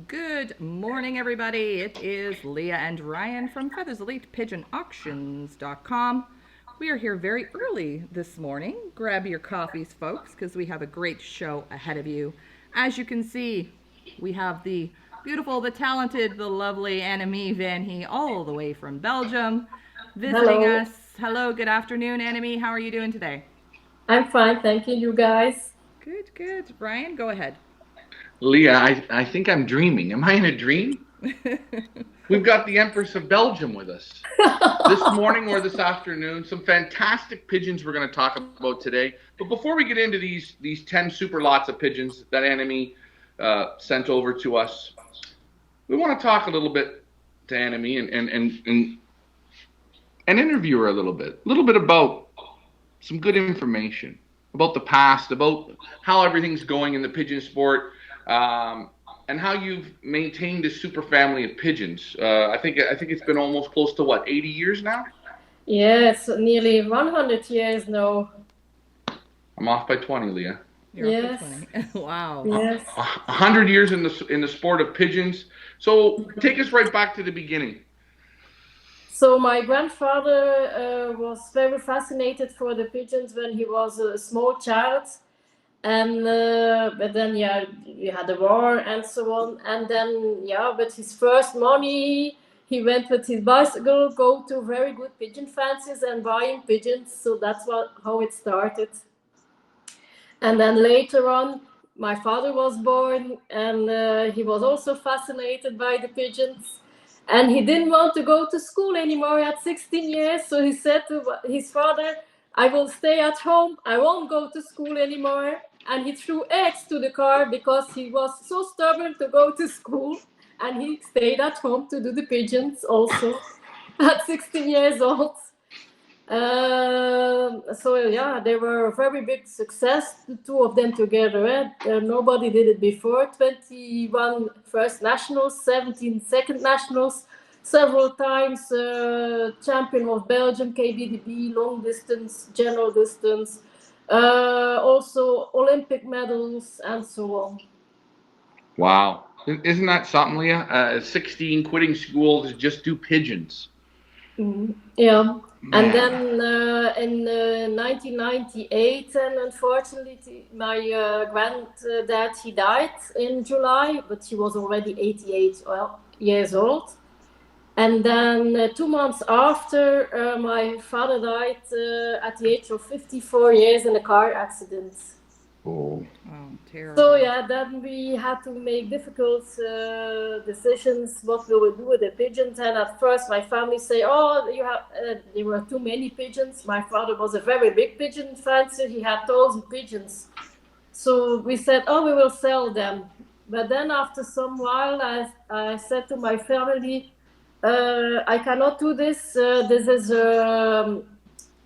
Good morning, everybody. It is Leah and Ryan from Feathers Elite Pigeon Auctions.com. We are here very early this morning. Grab your coffees, folks, because we have a great show ahead of you. As you can see, we have the beautiful, the talented, the lovely Annemie Vanhee all the way from Belgium visiting Hello. us. Hello, good afternoon, Annemie. How are you doing today? I'm fine, thank you. You guys? Good, good. Ryan, go ahead. Leah, I think I'm dreaming. Am I in a dream? We've got the Empress of Belgium with us this morning or this afternoon. Some fantastic pigeons we're going to talk about today. But before we get into these 10 super lots of pigeons that Annemie sent over to us, we want to talk a little bit to Annemie and interview her a little bit about some good information about the past, about how everything's going in the pigeon sport, and how you've maintained this super family of pigeons. I think it's been almost close to what, 80 years now. Yes, nearly 100 years now. I'm off by 20, Leah. You're off by Yes, 20. Wow. yes. 100 years in the sport of pigeons. So take us right back to the beginning. So my grandfather was very fascinated for the pigeons when he was a small child. And but then yeah, we had the war and so on. And then yeah, with his first money, he went with his bicycle, go to very good pigeon fancies and buying pigeons. So that's how it started. And then later on, my father was born, and he was also fascinated by the pigeons. And he didn't want to go to school anymore at 16 years, so he said to his father, I will stay at home, I won't go to school anymore. And he threw eggs to the car because he was so stubborn to go to school. And he stayed at home to do the pigeons also at 16 years old. So yeah, they were a very big success, the two of them together. Nobody did it before. 21 first nationals, 17 second nationals, several times champion of Belgium, KBDB, long distance, general distance, also Olympic medals and so on. Wow. Isn't that something, Leah? 16, quitting school to just do pigeons. Yeah. And Man. then in 1998, and unfortunately, my granddad he died in July, but he was already 88 years old. And then 2 months after, my father died at the age of 54 years in a car accident. Oh. Oh, So terrible. yeah, then we had to make difficult decisions. What will we do with the pigeons? And at first, my family say, "Oh, you have there were too many pigeons." My father was a very big pigeon fancier. He had 1,000 pigeons. So we said, "Oh, we will sell them." But then after some while, I said to my family, "I cannot do this. This is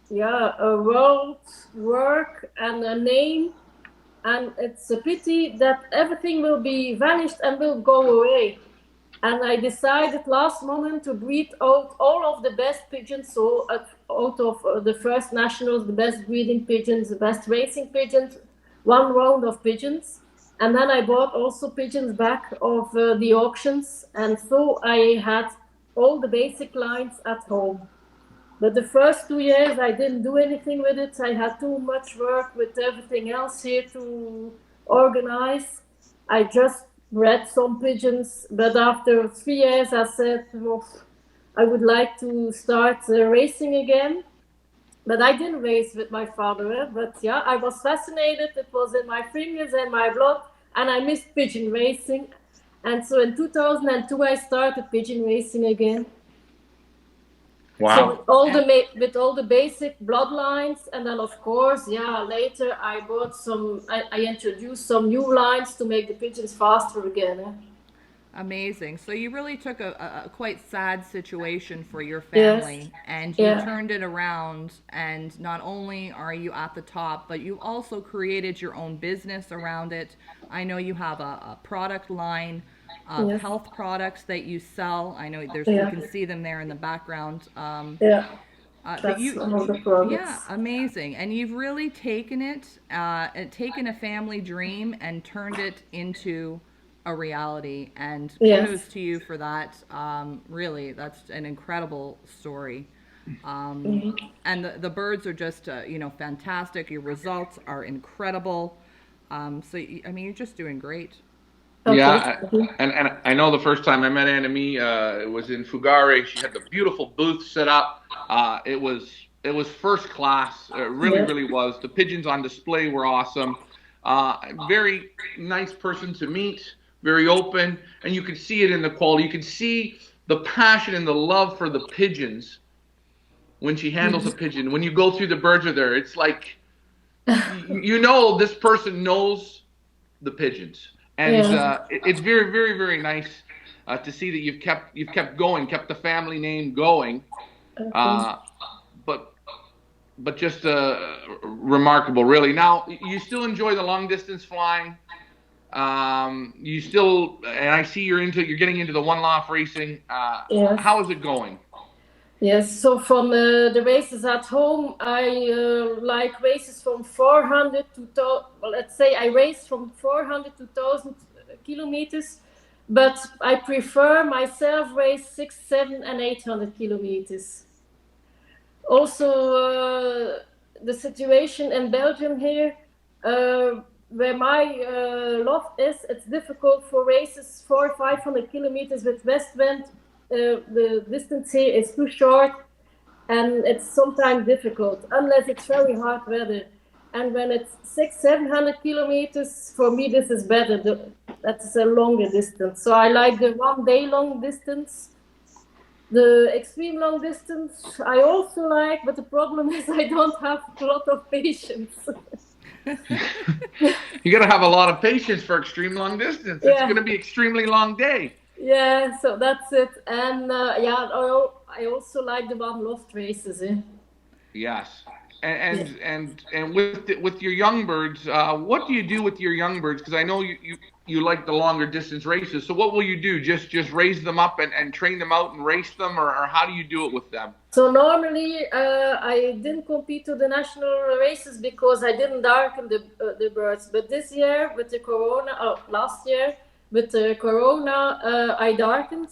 yeah a world work and a name." And it's a pity that everything will be vanished and will go away. And I decided last moment to breed out all of the best pigeons, so out of the first nationals, the best breeding pigeons, the best racing pigeons, one round of pigeons. And then I bought also pigeons back of the auctions, and so I had all the basic lines at home. But the first 2 years, I didn't do anything with it. I had too much work with everything else here to organize. I just bred some pigeons, but after 3 years, I said, well, I would like to start racing again. But I didn't race with my father. But yeah, I was fascinated. It was in my fingers and my blood, and I missed pigeon racing. And so in 2002, I started pigeon racing again. So Wow. And with all the basic bloodlines, and then of course, yeah, later I bought some. I introduced some new lines to make the pigeons faster again. amazing. So you really took a quite sad situation for your Yes, family and you yeah, turned it around. And not only are you at the top, but you also created your own business around it. I know you have a product line of yes, health products that you sell. I know there's you yeah, can see them there in the background. yeah. But That's one of the products. yeah, amazing. And you've really taken it, taken a family dream and turned it into a reality, and Yes. kudos to you for that. Really, that's an incredible story. And the birds are just, fantastic. Your results are incredible. I mean, you're just doing great. Okay. Yeah, and I know the first time I met Annemie, it was in Fugare. She had the beautiful booth set up. It was first class. It really, Yes. really was. The pigeons on display were awesome. Very nice person to meet. Very open, and you could see it in the quality. You could see the passion and the love for the pigeons when she handles a pigeon. When you go through the birds with her, it's like this person knows the pigeons, and Yeah. it's very, very, very nice to see that you've kept going, kept the family name going, Okay. uh, but just remarkable, really. Now you still enjoy the long distance flying. You still, and I see you're getting into the one loft racing. Yes. How is it going? Yes, so from the races at home, I like races from 400 to, well, let's say I race from 400 to 1,000 kilometers, but I prefer myself race 6, 7, and 800 kilometers. Also, the situation in Belgium here, where my loft is, it's difficult for races 400, 500 kilometers with west wind. The distance here is too short, and it's sometimes difficult unless it's very hard weather. And when it's 600, 700 kilometers, for me this is better. That's a longer distance. So I like the 1 day long distance. The extreme long distance I also like, but the problem is I don't have a lot of patience. You got to have a lot of patience for extreme long distance. It's Yeah. going to be extremely long day. Yeah, so that's it. And I also like the one loft races. Yes, and with your young birds, what do you do with your young birds? Because I know you like the longer distance races. So what will you do? Just raise them up and train them out and race them, or how do you do it with them? So normally I didn't compete to the national races because I didn't darken the birds. But this year with the corona, last year with the corona, I darkened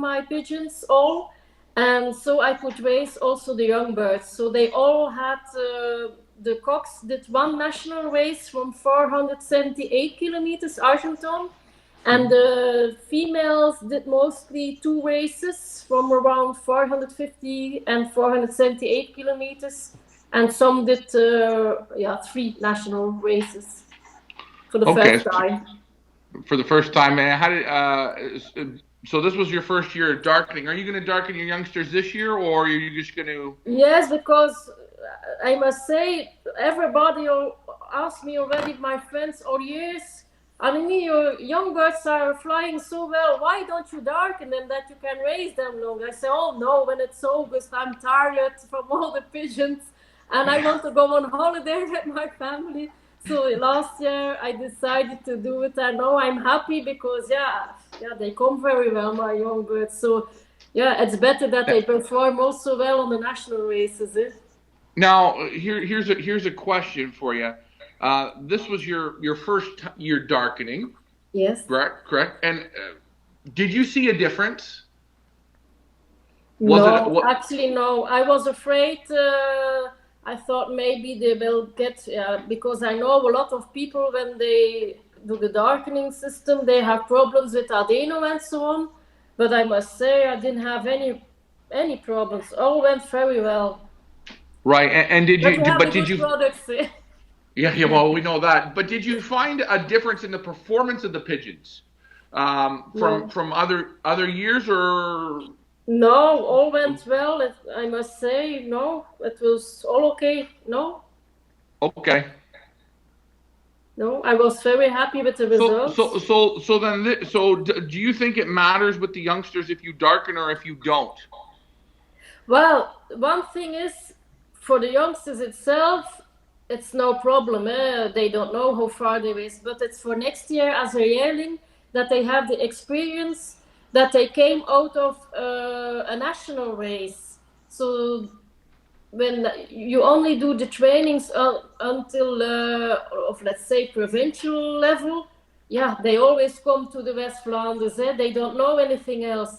my pigeons all, and so I could raise also the young birds. So they all had the cocks did one national race from 478 kilometers Argenton. And the females did mostly 2 races from around 450 and 478 kilometers, and some did 3 national races for the Okay, first time. for the first time, man. How did so this was your first year of darkening? Are you going to darken your youngsters this year, or are you just going to? Yes, because I must say, everybody asked me already, my friends, all years, Annemie, your young birds are flying so well. Why don't you darken them that you can raise them long? I say, oh no, when it's August, I'm tired from all the pigeons and I want to go on holiday with my family. So last year I decided to do it. And now I'm happy because, they come very well, my young birds. So, it's better that they perform also well on the national races. Now, here's a question for you. This was your first year darkening, Yes. correct? And did you see a difference? Actually, no. I was afraid. I thought maybe they will get, because I know a lot of people when they do the darkening system, they have problems with adeno and so on. But I must say, I didn't have any problems. All went very well. Right, and did But you? we have But the did good you? products. Yeah. Well, we know that. But did you find a difference in the performance of the pigeons from other years, or? No, all went well. I must say, no, it was all okay. No. Okay. No, I was very happy with the results. Do you think it matters with the youngsters if you darken or if you don't? Well, one thing is, for the youngsters itself, it's no problem. They don't know how far they race, but it's for next year as a yearling that they have the experience that they came out of a national race. So when you only do the trainings until of, let's say, provincial level, yeah, they always come to the West Flanders. They don't know anything else.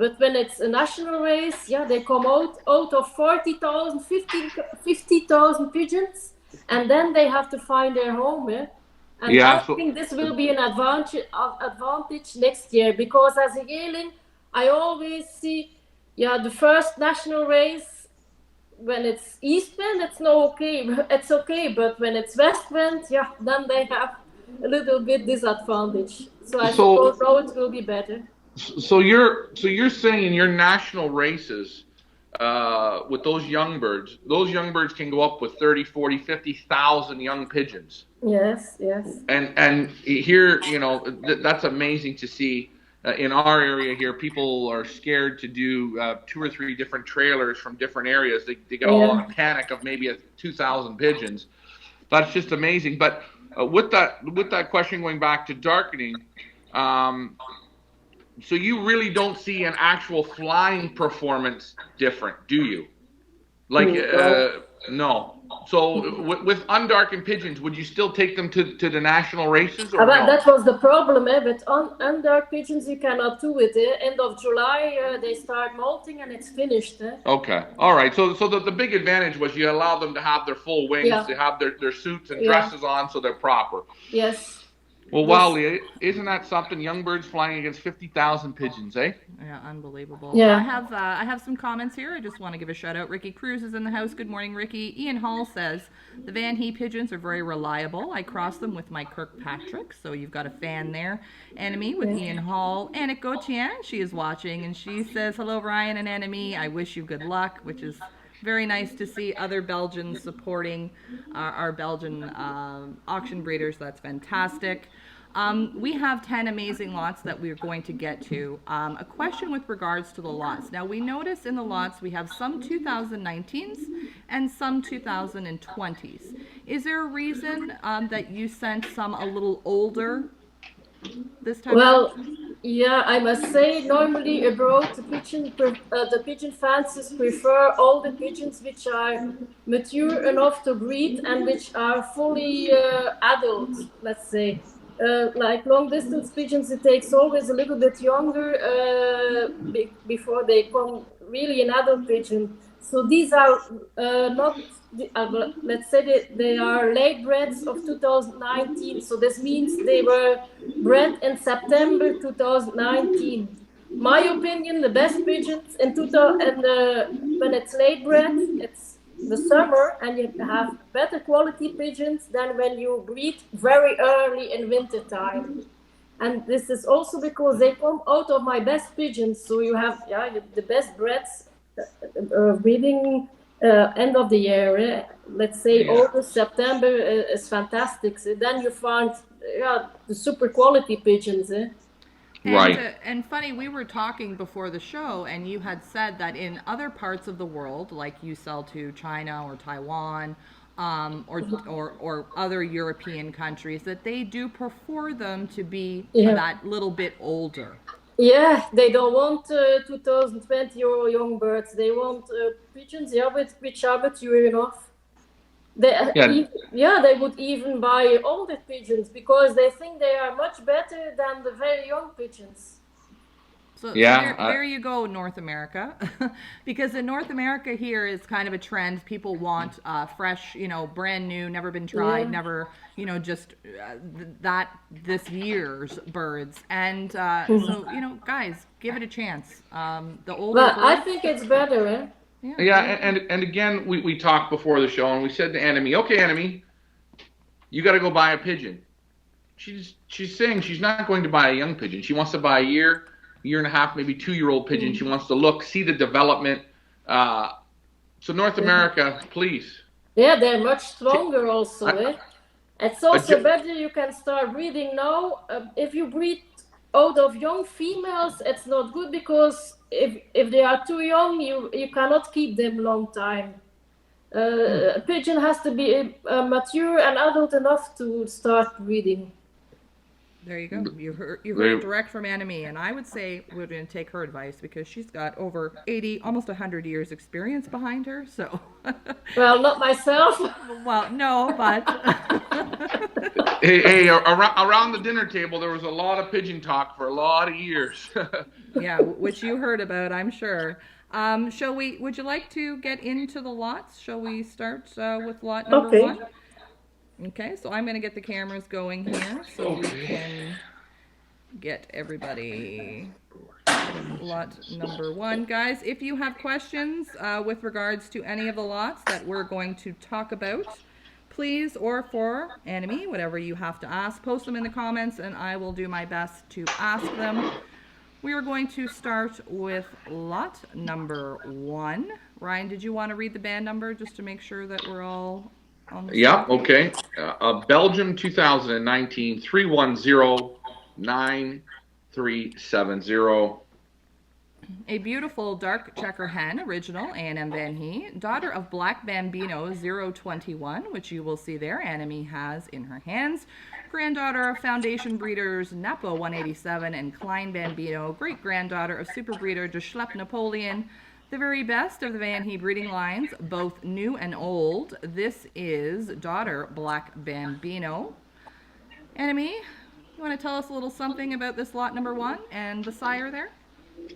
But when it's a national race, yeah, they come out of 40,000, 50,000 pigeons, and then they have to find their home. And I Yeah. So think this will be an advantage next year, because as a yearling, I always see, yeah, the first national race, when it's east wind, it's no okay. It's okay, but when it's west wind, yeah, then they have a little bit disadvantage. So I so suppose now it will be better. so you're saying in your national races, with those young birds can go up with 30, 40, 50,000 young pigeons. Yes, yes. And here, that's amazing to see. In our area here, people are scared to do 2 or 3 different trailers from different areas. They get all in Yeah. a panic of maybe 2,000 pigeons. That's just amazing. But with that question going back to darkening, um, so you really don't see an actual flying performance different, do you? Like, No. no. So with undarkened pigeons, would you still take them to the national races or But no? that was the problem, With under pigeons, you cannot do it. End of July, they start molting and it's finished. Okay. All right. So the big advantage was you allow them to have their full wings, Yeah, to have their suits and yeah, dresses on so they're proper. yes. Well, wow, This, Leah, isn't that something? Young birds flying against 50,000 pigeons, eh? Yeah, unbelievable. yeah. I have some comments here. I just want to give a shout out. Ricky Cruz is in the house. Good morning, Ricky. Ian Hall says the Vanhee pigeons are very reliable. I cross them with my Kirkpatrick, so you've got a fan there. Annemie with Yeah. Ian Hall. Annick Gauthier, she is watching, and she says, "Hello, Ryan and Annemie. I wish you good luck," which is very nice to see other Belgians supporting our Belgian auction breeders. That's fantastic. We have 10 amazing lots that we're going to get to. A question with regards to the lots. Now, we notice in the lots we have some 2019s and some 2020s. Is there a reason that you sent some a little older this time Well, around? yeah, I must say, normally abroad, the pigeon fanciers prefer all the pigeons which are mature enough to breed and which are fully adult, let's say. Like long distance pigeons, it takes always a little bit younger before they come really an adult pigeon. So these are not, let's say they are late breds of 2019. So this means they were bred in September 2019. My opinion, the best pigeons in 2000, and when it's late bred, it's the summer, and you have better quality pigeons than when you breed very early in winter time. And this is also because they come out of my best pigeons. So you have the best breds breeding end of the year. Let's say Yeah. August, September is fantastic. So then you find the super quality pigeons. Right. And funny, we were talking before the show, and you had said that in other parts of the world, like you sell to China or Taiwan, or other European countries, that they do prefer them to be Yeah. that little bit older. Yeah, they don't want 2020 or young birds. They want pigeons, which are mature enough. Yeah. They would even buy older pigeons because they think they are much better than the very young pigeons. So Yeah. there you go, North America. Because in North America here is kind of a trend. People want fresh, brand new, never been tried, Yeah. never, just this year's birds. And so, guys, give it a chance. The older But I birds. think it's better, Yeah. And again, we talked before the show, and we said to Annemie, "Okay, Annemie, you got to go buy a pigeon." She's saying she's not going to buy a young pigeon. She wants to buy a year and a half, maybe 2-year-old pigeon. She wants to look, see the development. So North America, please. Yeah, they're much stronger also, It's also Adju- better you can start breeding now. If you breed out of young females, it's not good because if they are too young, you cannot keep them long time. A pigeon has to be mature and adult enough to start breeding. There you go. You heard it direct from Annemie, and I would say we're going to take her advice because she's got over 80, almost 100 years experience behind her. So, Well, not myself. well, no, but Hey, around the dinner table, there was a lot of pigeon talk for a lot of years. yeah, which you heard about, I'm sure. Would you like to get into the lots? Shall we start with lot number Okay. one? Okay, so I'm going to get the cameras going here so we can get everybody. Lot number one. Guys, if you have questions with regards to any of the lots that we're going to talk about, please, or for Annemie, whatever you have to ask, post them in the comments and I will do my best to ask them. We are going to start with lot number one. Ryan, did you want to read the band number just to make sure that we're all on the Yeah, same page? okay. Belgium 2019 310-9370. A beautiful dark checker hen, original, Annemie Vanhee, daughter of Black Bambino 021, which you will see there, Annemie has in her hands. Granddaughter of foundation breeders Napo 187 and Klein Bambino, great-granddaughter of super breeder de Schlepp Napoleon, the very best of the Vanhee breeding lines, both new and old. This is daughter Black Bambino. Annemie, you want to tell us a little something about this lot number one and the sire there?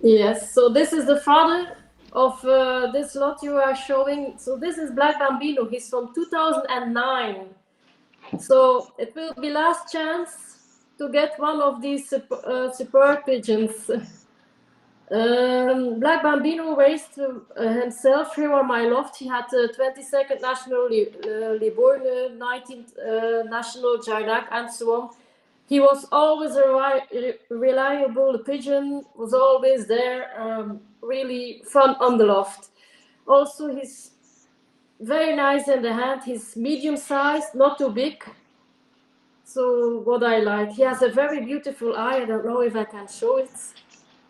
Yes, so this is the father of this lot you are showing. So this is Black Bambino. He's from 2009. So it will be last chance to get one of these superb pigeons. Black Bambino raised himself here on my loft. He had the 22nd National Libourne, 19th National Jarnac, and so on. He was always a reliable pigeon, was always there, really fun on the loft. Also, he's very nice in the hand. He's medium sized, not too big. So what I like, he has a very beautiful eye. I don't know if I can show it.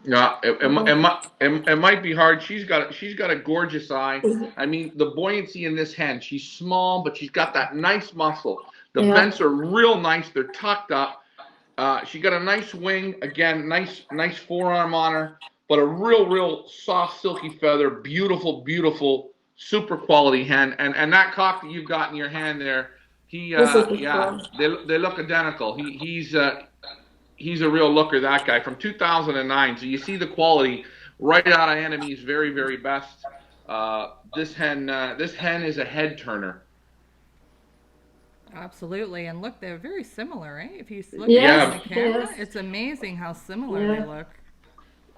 Yeah, it might be hard. She's got a gorgeous eye. I mean, the buoyancy in this hen. She's small, but she's got that nice muscle. The vents are real nice. They're tucked up. She got a nice wing, again, nice forearm on her, but a real soft, silky feather, beautiful, super quality hen. And that cock that you've got in your hand there, they look identical. He's a real looker, that guy, from 2009. So you see the quality right out of Annemie's very best. This hen is a head turner. Absolutely, and look, they're very similar, right? If you look at the camera, it's amazing how similar they look.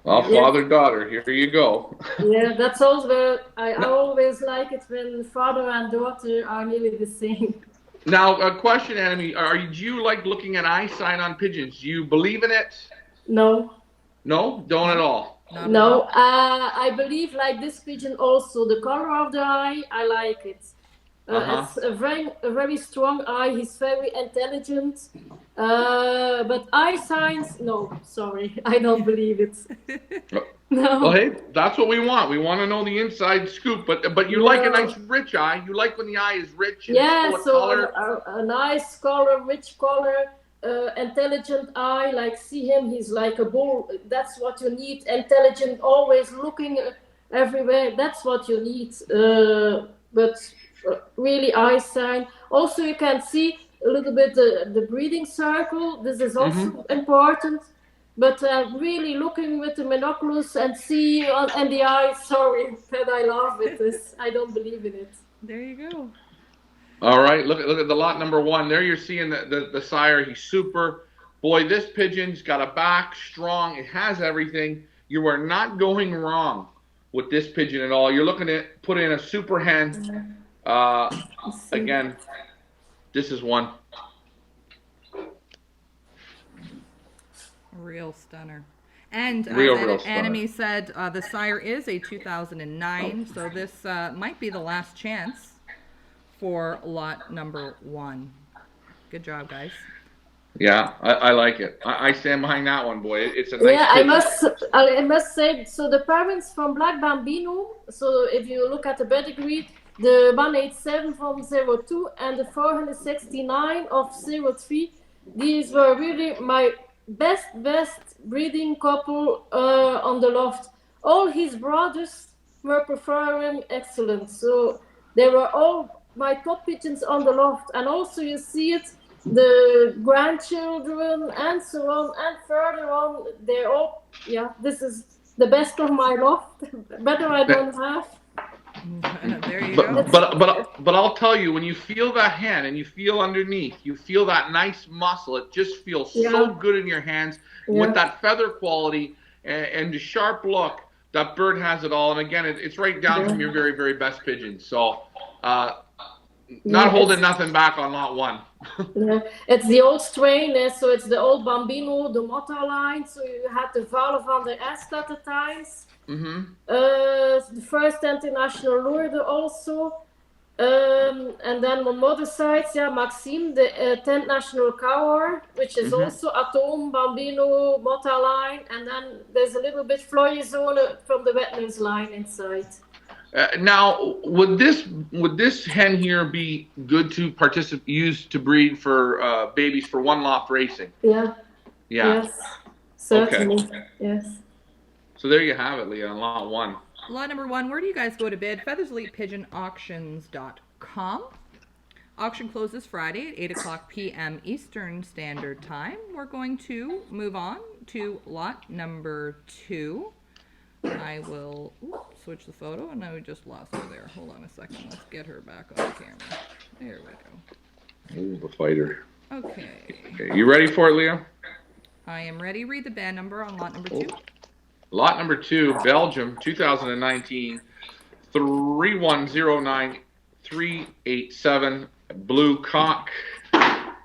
Well, father-daughter, here you go. Yeah, that's also, I always like it when father and daughter are nearly the same. Now, a question, Annemie, do you like looking at eyesight on pigeons? Do you believe in it? No. No? Don't at all? No, I believe like this pigeon also, the color of the eye, I like it. It's a very strong eye. He's very intelligent. But eye signs, no, sorry, I don't believe it. No. Well, hey, that's what we want. We want to know the inside scoop. But you like a nice rich eye. You like when the eye is rich and full of color. A nice color, rich color, intelligent eye. Like see him, he's like a bull. That's what you need. Intelligent, always looking everywhere. That's what you need. But really eye sign. Also, you can see a little bit the breeding circle. This is also important. But really looking with the binoculars and see in the eye, sorry that I laugh with this. I don't believe in it. There you go. All right, look at the lot number one. There you're seeing the sire. He's super. Boy, this pigeon's got a back, strong. It has everything. You are not going wrong with this pigeon at all. You're looking at put in a super hen. Again, this is one. Real stunner. And real Annemie said the sire is a 2009, so this might be the last chance for lot number one. Good job, guys. Yeah, I like it. I stand behind that one, boy. It's a nice picture. I must say, so the parents from Black Bambino, so if you look at the pedigree, the 187 from 02 and the 469 of 03, These were really my best breeding couple on the loft. All his brothers were performing excellent. So they were all my top pigeons on the loft. And also you see it, the grandchildren and so on and further on, they're all, yeah, this is the best of my loft. Better I don't have. There you go. But I'll tell you, when you feel that hand and you feel underneath, you feel that nice muscle. It just feels so good in your hands with that feather quality and the sharp look. That bird has it all. And again, it's right down from your very, very best pigeons. So not holding nothing back on lot one. Yeah, it's the old strain, so it's the old Bambino, the Motta line. So you had the Vale van der Est at the times. The first international Lourdes also. And then on mother side, Maxime, the 10th national Cowher, which is also Atom, Bambino, Motta line. And then there's a little bit Floyezone from the Wetlands line inside. Now, would this hen here be good to use to breed for babies for one loft racing? Yeah. Yes. Certainly. Okay. Yes. So there you have it, Leah, on lot one. Lot number one, where do you guys go to bid? FeathersElitePigeonAuctions.com. Auction closes Friday at 8 o'clock p.m. Eastern Standard Time. We're going to move on to lot number two. I will switch the photo, and I just lost her there. Hold on a second. Let's get her back on camera. There we go. Oh, the fighter. Okay. You ready for it, Leah? I am ready. Read the band number on lot number two. Lot number two, Belgium, 2019, 3109387, Blue Cock.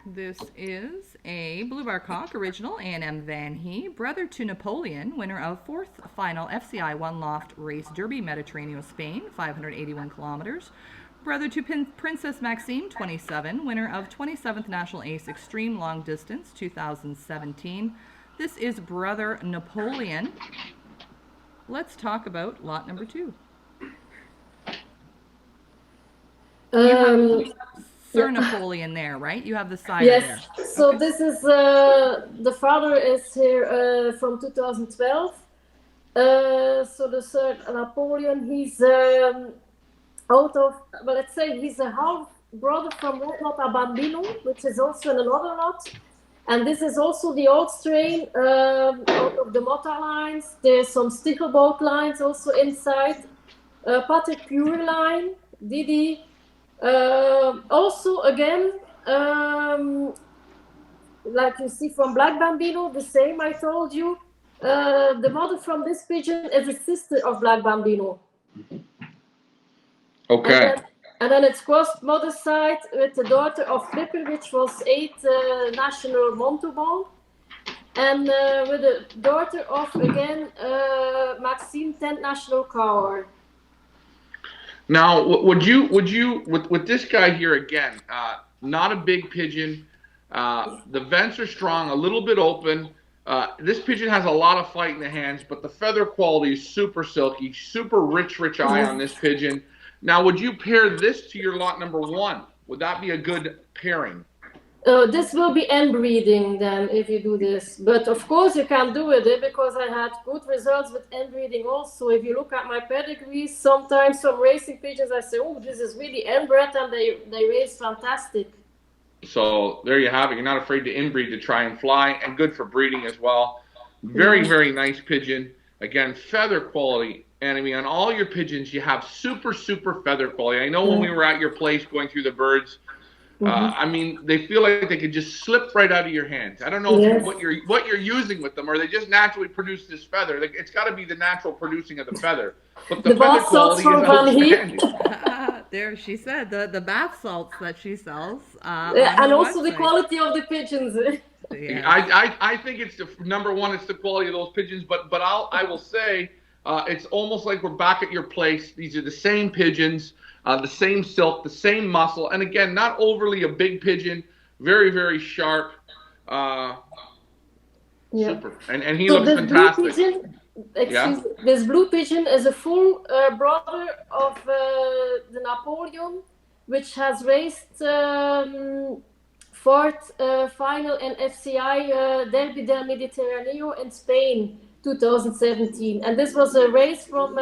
This is a Blue Bar Cock, original, Vanhee, brother to Napoleon, winner of 4th final FCI One Loft Race Derby, Mediterranean, Spain, 581 kilometers. Brother to Princess Maxime, 27, winner of 27th National Ace Extreme Long Distance, 2017. This is brother Napoleon. Let's talk about lot number two. Sir Napoleon there, right? You have the sire there. Yes. So this is the father is here from 2012. So the Sir Napoleon, he's out of, well, let's say he's a half brother from Lotta Bambino, which is also in another lot. And this is also the old strain out of the Motta lines. There's some Stichelboat lines also inside. Patrick Pure line, Didi. Also, again, like you see from Black Bambino, the same I told you. The mother from this pigeon is a sister of Black Bambino. Okay. And then it's crossed mother side with the daughter of Flipper, which was 8th national Montauban. And with the daughter of, again, Maxime, 10th national Cowher. Now, would you with this guy here again, not a big pigeon, the vents are strong, a little bit open. This pigeon has a lot of fight in the hands, but the feather quality is super silky, super rich eye on this pigeon. Now, would you pair this to your lot number one? Would that be a good pairing? This will be inbreeding then if you do this. But of course you can do it because I had good results with inbreeding also. If you look at my pedigrees, sometimes some racing pigeons, I say, oh, this is really inbred, and they race fantastic. So there you have it. You're not afraid to inbreed to try and fly, and good for breeding as well. Very, very nice pigeon. Again, feather quality. Annemie, on all your pigeons, you have super feather quality. I know when we were at your place going through the birds, I mean, they feel like they could just slip right out of your hands. I don't know what you're using with them, or they just naturally produce this feather. It's got to be the natural producing of the feather. But the feather quality is outstanding. There, she said the bath salts that she sells. And also the quality of the pigeons. Yeah. I think it's number one. It's the quality of those pigeons. But I will say. It's almost like we're back at your place. These are the same pigeons, the same silk, the same muscle. And again, not overly a big pigeon, very, very sharp. Super. And he looks fantastic. This blue pigeon is a full brother of the Napoleon, which has raced fourth final in FCI Derby del Mediterraneo in Spain, 2017. And this was a race from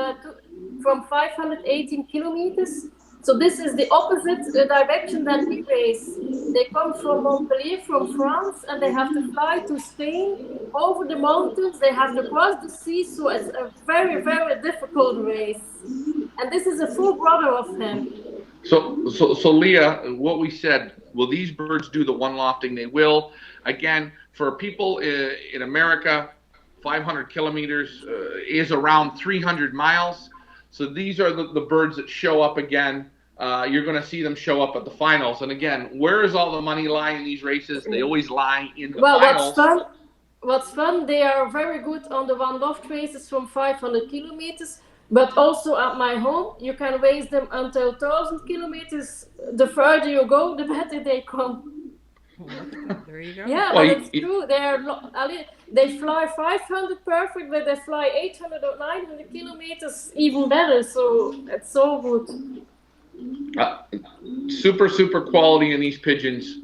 518 kilometers. So this is the opposite direction than we race. They come from Montpellier, from France, and they have to fly to Spain over the mountains. They have to cross the sea, so it's a very, very difficult race. And this is a full brother of him. So Leah, what we said, will these birds do the one lofting? They will. Again, for people in America, 500 kilometers is around 300 miles. So these are the birds that show up again. You're going to see them show up at the finals. And again, where is all the money lie in these races? They always lie in the finals. What's fun, they are very good on the one-loft races from 500 kilometers. But also at my home, you can raise them until 1,000 kilometers. The further you go, the better they come. There you go. Yeah, well, but it's true. They fly 500 perfect, but they fly 800 or 900 kilometers even better. So it's so good. Super quality in these pigeons.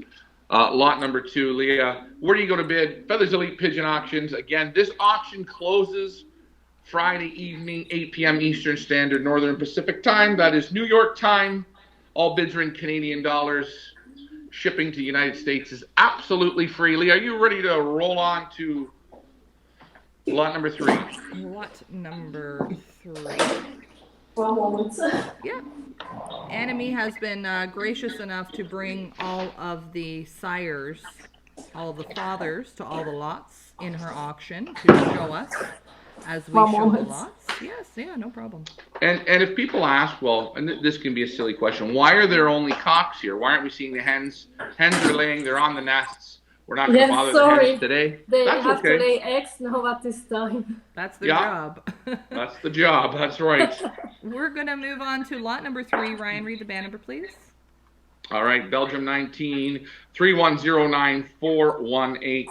Lot number 2, Leah. Where do you go to bid? Feathers Elite Pigeon Auctions. Again, this auction closes Friday evening, 8 p.m. Eastern Standard Northern Pacific Time. That is New York time. All bids are in Canadian dollars. Shipping to the United States is absolutely free. Lee, are you ready to roll on to lot number 3? Lot number 3. 1 moment. Yeah. Annemie has been gracious enough to bring all of the sires, all of the fathers to all the lots in her auction to show us. As we show the lots. Yes, yeah, no problem. And if people ask, well, and this can be a silly question, why are there only cocks here? Why aren't we seeing the hens? Hens are laying, they're on the nests. We're not going to bother the hens today. They have to lay eggs now at this time. That's their job. That's the job, that's right. We're going to move on to lot number 3. Ryan, read the band number, please. All right, Belgium 19, 3109418.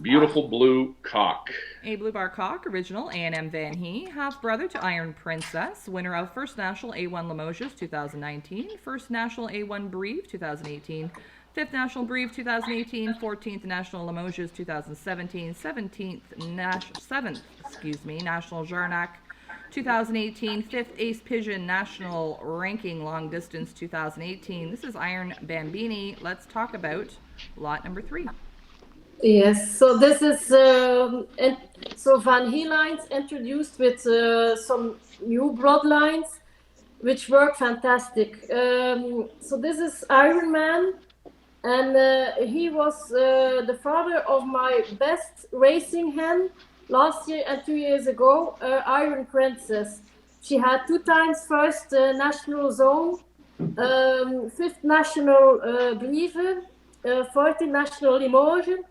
Beautiful blue cock. A blue bar cock, original A&M Vanhee, half brother to Iron Princess, winner of First National A1 Limoges 2019, First National A1 Breve 2018, 5th National Breve 2018, 14th National Limoges 2017, 7th National Jarnac 2018, 5th Ace Pigeon National Ranking Long Distance 2018. This is Iron Bambini. Let's talk about lot number 3. Yes, so this is so Vanhee lines introduced with some new bloodlines, which work fantastic. So this is Iron Man, and he was the father of my best racing hen last year and 2 years ago, Iron Princess. She had 2 times first national zone, 5th national Breve, 14th national Limoges,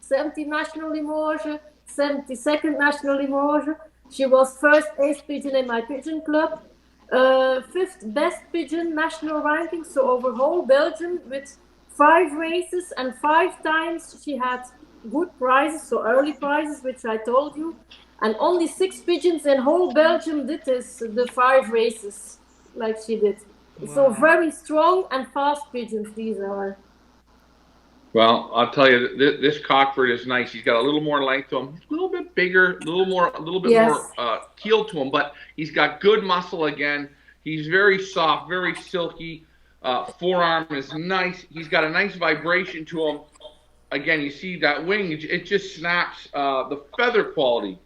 70th National Limoges, 72nd National Limoges. She was first ace pigeon in my pigeon club, 5th best pigeon national ranking, so over whole Belgium with 5 races, and 5 times she had good prizes, so early prizes, which I told you. And only 6 pigeons in whole Belgium did the 5 races like she did. Wow. So very strong and fast pigeons these are. Well, I'll tell you, this cockbird is nice. He's got a little more length to him, a little bit bigger, a little bit more keel to him, but he's got good muscle again. He's very soft, very silky. Forearm is nice. He's got a nice vibration to him. Again, you see that wing, it just snaps. The feather quality.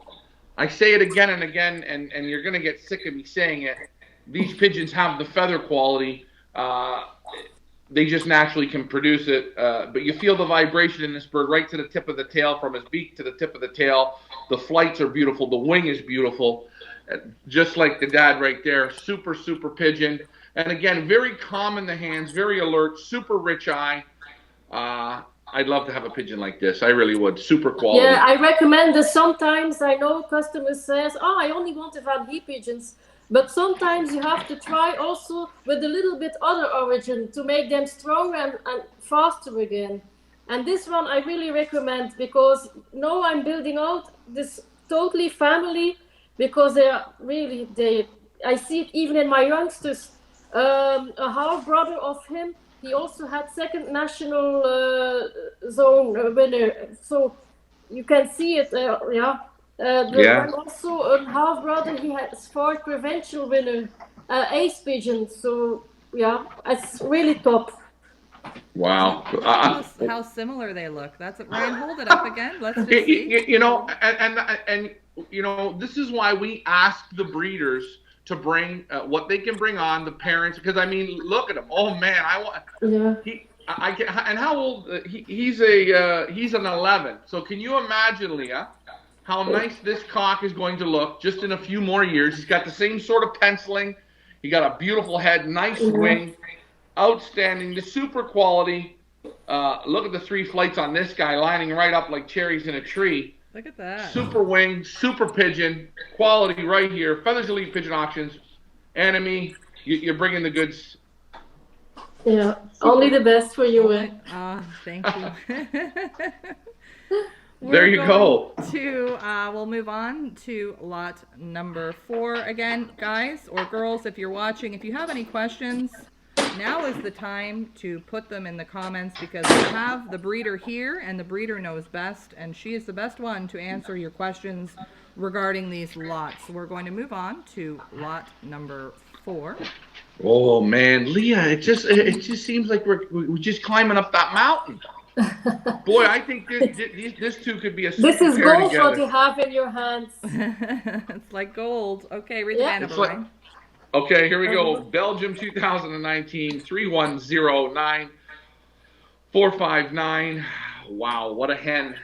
I say it again and again, and you're going to get sick of me saying it. These pigeons have the feather quality. They just naturally can produce it, but you feel the vibration in this bird right to the tip of the tail, from his beak to the tip of the tail. The flights are beautiful. The wing is beautiful, just like the dad right there. Super pigeon. And again, very calm in the hands, very alert, super rich eye. I'd love to have a pigeon like this. I really would. Super quality. Yeah, I recommend this. Sometimes I know customers says, I only want to have Vanhee pigeons. But sometimes you have to try also with a little bit other origin to make them stronger and faster again. And this one I really recommend, because now I'm building out this totally family, because they are really, I see it even in my youngsters. A half brother of him he also had second national zone winner. So you can see it. Then also a half brother, he has fourth provincial winner, ace pigeon. So yeah, it's really top. Wow. How similar they look. That's it. Ryan, hold it up again. Let's just see. You know, and you know, this is why we ask the breeders to bring what they can bring on the parents, because I mean, look at him. Oh man, I want. Yeah. And how old? He's an 11. So can you imagine, Leah, how nice this cock is going to look just in a few more years? He's got the same sort of penciling. He got a beautiful head, nice wing, outstanding, the super quality. Look at the 3 flights on this guy, lining right up like cherries in a tree. Look at that. Super wing, super pigeon, quality right here. Feathers Elite Pigeon Auctions. Annemie, you're bringing the goods. Yeah, only the best for you. Thank you. There you go. We'll move on to lot number 4 again, guys or girls. If you're watching, if you have any questions, now is the time to put them in the comments, because we have the breeder here, and the breeder knows best, and she is the best one to answer your questions regarding these lots. So we're going to move on to lot number 4. Oh man, Leah, it just seems like we're just climbing up that mountain. Boy, I think this two could be a super This is pair gold together. what you have in your hands. It's like gold. Okay, read the band number, like, Ryan. Okay, here we go. Belgium 2019 3109459. Wow, what a hen.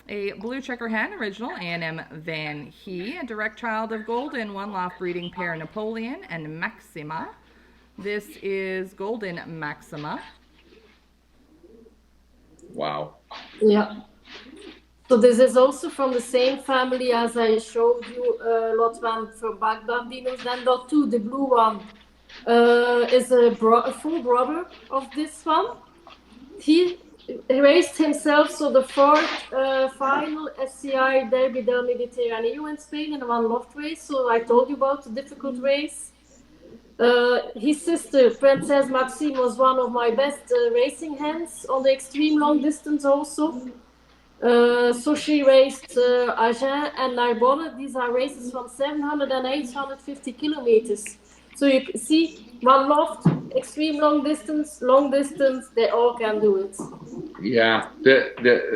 A blue checker hen, original Annemie Vanhee, a direct child of Golden One Loft breeding pair Napoleon and Maxima. This is Golden Maxima. Wow. Yeah. So this is also from the same family as I showed you, lot 1 from Back Bambinos. Then lot 2, the blue one, is a full brother of this one. He raced himself, so the 4th final SCI Derby del Mediterraneo in Spain in 1 loft race. So I told you about the difficult race. His sister, Princess Maxime, was one of my best racing hens on the extreme long distance also. So she raced Agen and Narbonne. These are races from 700 and 850 kilometers. So you can see 1 loft, extreme long distance, they all can do it. Yeah,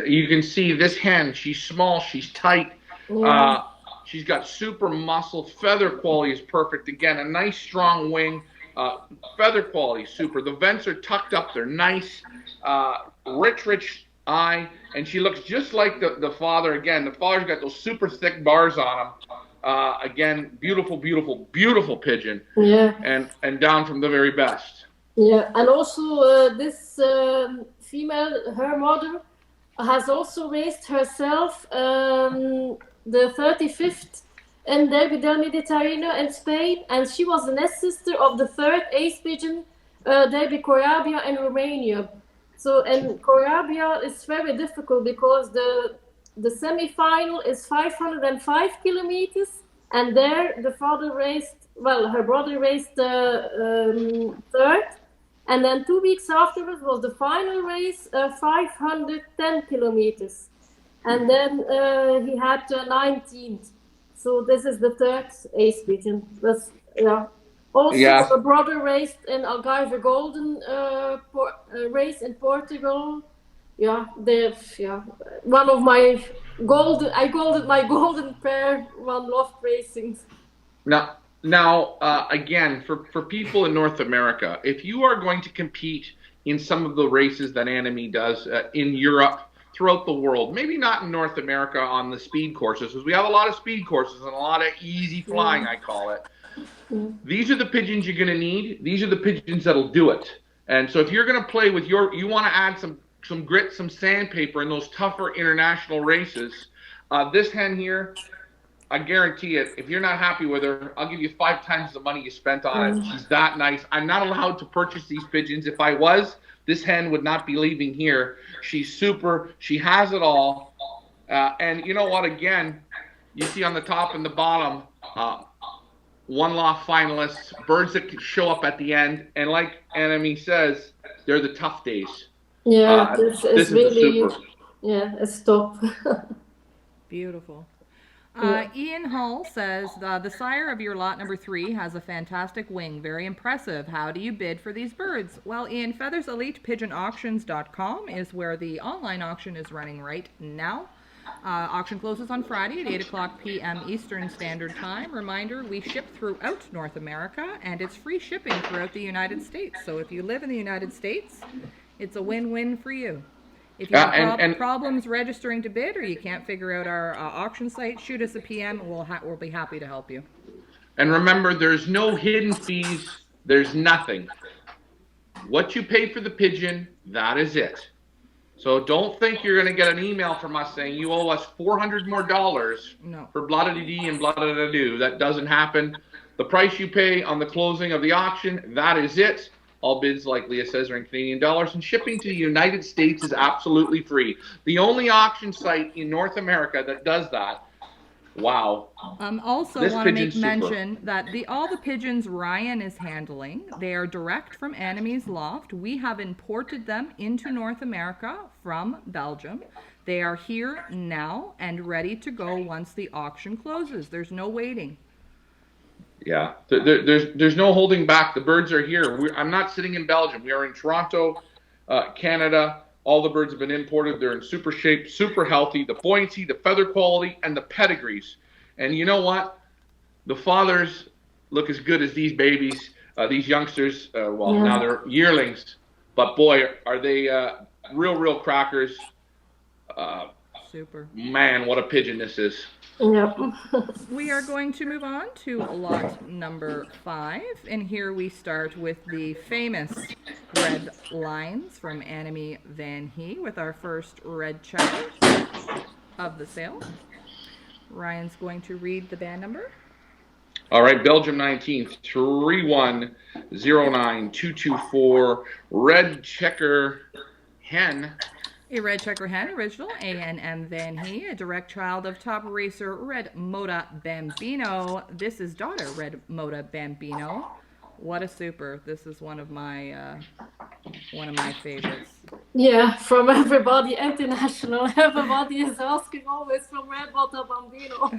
you can see this hen. She's small, she's tight. Yeah. She's got super muscle. Feather quality is perfect. Again, a nice strong wing. Feather quality super. The vents are tucked up. They're nice. Rich eye. And she looks just like the father. Again, the father's got those super thick bars on him. Again, beautiful pigeon. Yeah. And down from the very best. Yeah, and also this female, her mother, has also raised herself the 35th in Derby del Mediterraneo in Spain, and she was the nest sister of the 3rd ace pigeon Derby Corabia in Romania. So in Corabia it's very difficult because the semi-final is 505 kilometers, and there the father raced, well, her brother raced the 3rd, and then 2 weeks afterwards was the final race, 510 kilometers. And then he had 19th. So this is the 3rd ace pigeon. That's, yeah. Also, the brother raced in Algarve Golden race in Portugal. Yeah, one of my my golden pair, 1 loft racing. Now, again, for people in North America, if you are going to compete in some of the races that Annemie does in Europe, throughout the world, maybe not in North America on the speed courses, because we have a lot of speed courses and a lot of easy flying, I call it. These are the pigeons you're going to need. These are the pigeons that'll do it. And so if you're going to play with you want to add some grit, some sandpaper in those tougher international races. This hen here, I guarantee it, if you're not happy with her, I'll give you 5 times the money you spent on it. She's that nice. I'm not allowed to purchase these pigeons. If I was, this hen would not be leaving here. She's super. She has it all. And you know what? Again, you see on the top and the bottom, 1 loft finalists, birds that show up at the end. And like Annemie says, they're the tough days. Yeah, this is really, super. yeah, a stop. Beautiful. Yeah. Ian Hull says, the sire of your lot number 3 has a fantastic wing. Very impressive. How do you bid for these birds? Well, Ian, featherselitepigeonauctions.com is where the online auction is running right now. Auction closes on Friday at 8 o'clock p.m. Eastern Standard Time. Reminder, we ship throughout North America, and it's free shipping throughout the United States. So if you live in the United States, it's a win-win for you. If you have problems registering to bid, or you can't figure out our auction site, shoot us a PM, and we'll be happy to help you. And remember, there's no hidden fees. There's nothing. What you pay for the pigeon, that is it. So don't think you're going to get an email from us saying you owe us $400 more for blah-da-dee-dee and blah-da-da-doo. That doesn't happen. The price you pay on the closing of the auction, that is it. All bids, like Leah says, are in Canadian dollars, and shipping to the United States is absolutely free. The only auction site in North America that does that. Wow. Also want to make mention that all the pigeons Ryan is handling, they are direct from Annemie's loft. We have imported them into North America from Belgium. They are here now and ready to go once the auction closes. There's no waiting. Yeah, there's no holding back. The birds are here. I'm not sitting in Belgium. We are in Toronto, Canada. All the birds have been imported. They're in super shape, super healthy. The buoyancy, the feather quality, and the pedigrees. And you know what? The fathers look as good as these babies, these youngsters. Now they're yearlings. But boy, are they real crackers. Super. Man, what a pigeon this is. Yep. We are going to move on to lot number 5, and here we start with the famous red lines from Annemie Vanhee with our first red checker of the sale. Ryan's going to read the band number. All right, Belgium 19th, 3109224, red checker hen. A red checker hen, original, A.N.M. Vanhee, a direct child of top racer Red Mota Bambino. This is daughter Red Mota Bambino. What a super! This is one of my favorites. Yeah, from everybody, international. Everybody is asking always from Red Mota Bambino.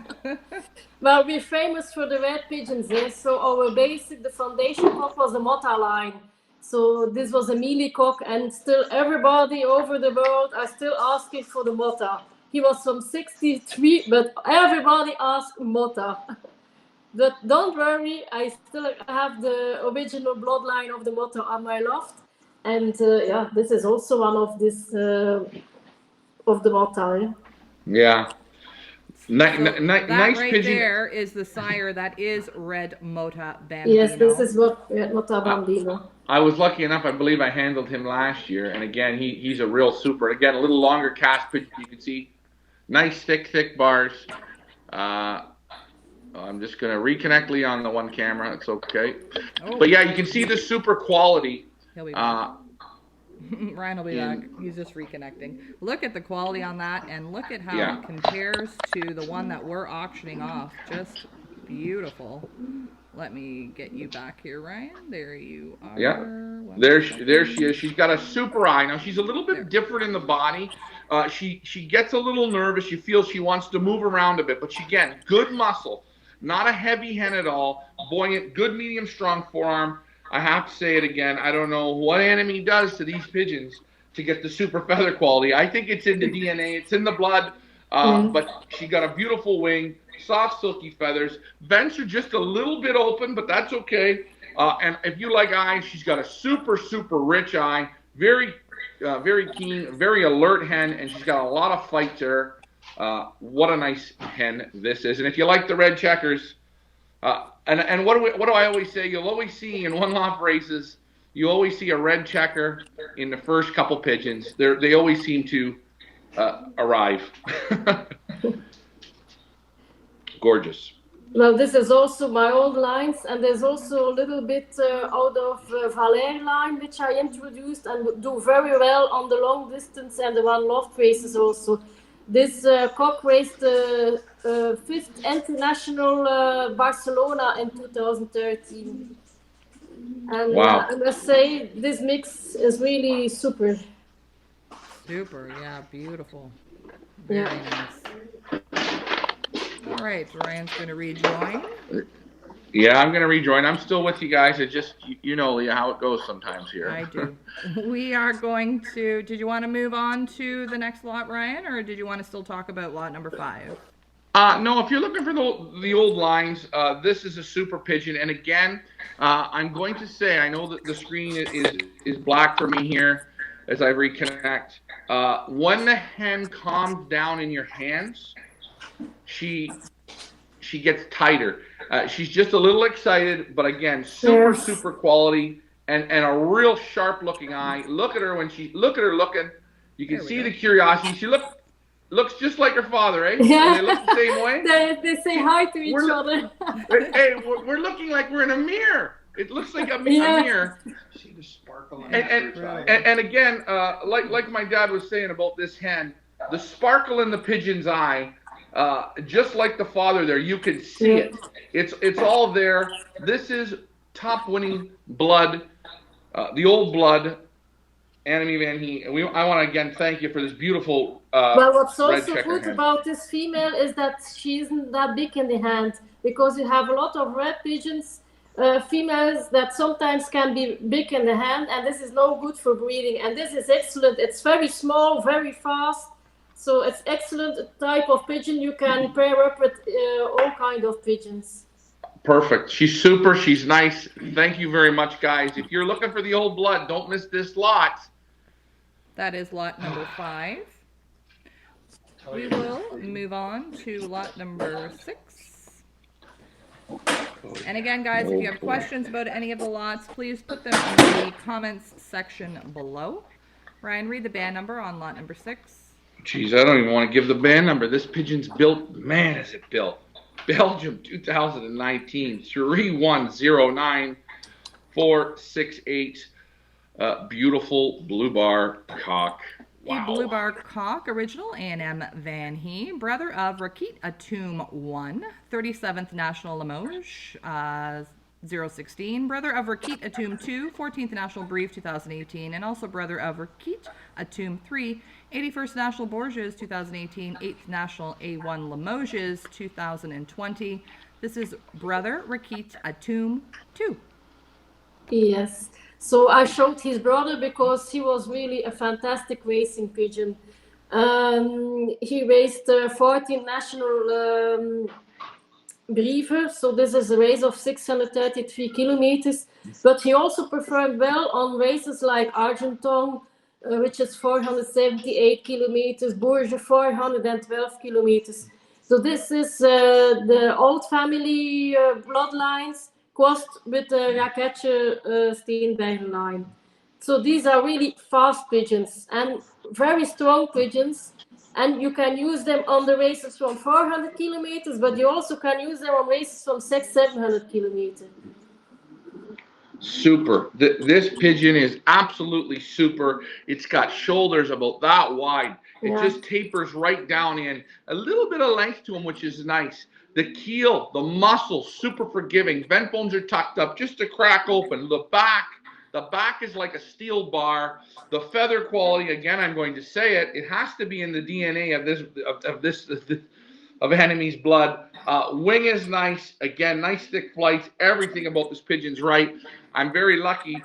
Well, we're famous for the red pigeons, eh? So our the foundation cock was a Mota line. So this was a mealy cock, and still everybody over the world are still asking for the Mota. He was from 63, but everybody asked Mota. But don't worry, I still have the original bloodline of the Mota on my loft. And yeah, this is also one of this of the Mota. Eh? Yeah. Nice right pigeon. There is the sire that is Red Mota Bambino. Yes, this is what Red Mota Bambino. I was lucky enough, I believe I handled him last year, and again, he's a real super. Again, a little longer cast pigeon, you can see. Nice, thick bars. I'm just going to reconnect Lee on the one camera. It's okay. Oh. But yeah, you can see the super quality. He'll be back. Ryan will be back. He's just reconnecting. Look at the quality on that, and look at how it compares to the one that we're auctioning off. Just beautiful. Let me get you back here, Ryan. There you are. Yeah. There she is. She's got a super eye. Now, she's a little bit different in the body. She gets a little nervous. You feel she wants to move around a bit. But again, good muscle. Not a heavy hen at all. Buoyant, good medium strong forearm. I have to say it again. I don't know what Annemie does to these pigeons to get the super feather quality. I think it's in the DNA. It's in the blood. But she got a beautiful wing. Soft, silky feathers. Vents are just a little bit open, but that's okay. And if you like eyes, she's got a super rich eye. Very keen, very alert hen, and she's got a lot of fight to her. What a nice hen this is. And if you like the red checkers, and what do I always say? You'll always see in one-loft races, you always see a red checker in the first couple pigeons. They always seem to arrive. Gorgeous. Well, this is also my old lines, and there's also a little bit out of Valère line, which I introduced and do very well on the long distance and the one loft races also. This cock raced the 5th International Barcelona in 2013. And Wow. I must say, this mix is really super. Super, yeah, beautiful. Yeah. Very nice. All right, Ryan's going to rejoin. Yeah, I'm going to rejoin. I'm still with you guys. It just, you know, Leah, how it goes sometimes here. I do. We are going to, did you want to move on to the next lot, Ryan, or did you want to still talk about lot number 5? No, if you're looking for the old lines, this is a super pigeon. And again, I'm going to say, I know that the screen is black for me here as I reconnect. When the hen calms down in your hands, she gets tighter. She's just a little excited, but again, super Yes. super quality and a real sharp looking eye. Look at her look at her looking. You can There we see go. the curiosity. She looks just like her father, eh? Yeah. And they look the same way. They say hi to each other. Hey, we're looking like we're in a mirror. It looks like a Yeah. mirror. See the sparkle in And, the eye. and again, like my dad was saying about this hen, the sparkle in the pigeon's eye, just like the father there, you can see it. It's all there. This is top winning blood, the old blood, Annemie Vanhee. I want to again thank you for this beautiful Well, what's red also checker good hen. about this female is that she isn't that big in the hand, because you have a lot of red pigeons, females that sometimes can be big in the hand, and this is no good for breeding. And this is excellent. It's very small, very fast, so it's excellent type of pigeon. You can pair up with all kind of pigeons. Perfect. She's super. She's nice. Thank you very much, guys. If you're looking for the old blood, don't miss this lot. That is lot number 5. We will move on to lot number 6. And again, guys, if you have questions about any of the lots, please put them in the comments section below. Ryan, read the band number on lot number 6. Geez, I don't even want to give the band number. This pigeon's built. Man, is it built. Belgium 2019 3109468. Beautiful blue bar cock. Wow. A blue bar cock, original A&M Vanhee, brother of Rakit Atum 1, 37th National Limoges, 016, brother of Rakit Atum 2, 14th National Brief 2018, and also brother of Rakit Atum 3, 81st National Bourges 2018, 8th National A1 Limoges 2020. This is brother Rakit Atum 2. Yes. So I showed his brother because he was really a fantastic racing pigeon. He raced 14 national brieven, so this is a race of 633 kilometers. But he also performed well on races like Argenton, which is 478 kilometers, Bourges 412 kilometers. So this is the old family bloodlines crossed with the Raketje Steenbergen line. So these are really fast pigeons and very strong pigeons. And you can use them on the races from 400 kilometers, but you also can use them on races from 600-700 kilometers. Super. This pigeon is absolutely super. It's got shoulders about that wide. It just tapers right down in. A little bit of length to him, which is nice. The keel, the muscles, super forgiving. Vent bones are tucked up just to crack open. The back is like a steel bar. The feather quality, again, I'm going to say it. It has to be in the DNA of Annemie's blood. Wing is nice. Again, nice thick flights. Everything about this pigeon's right. I'm very lucky.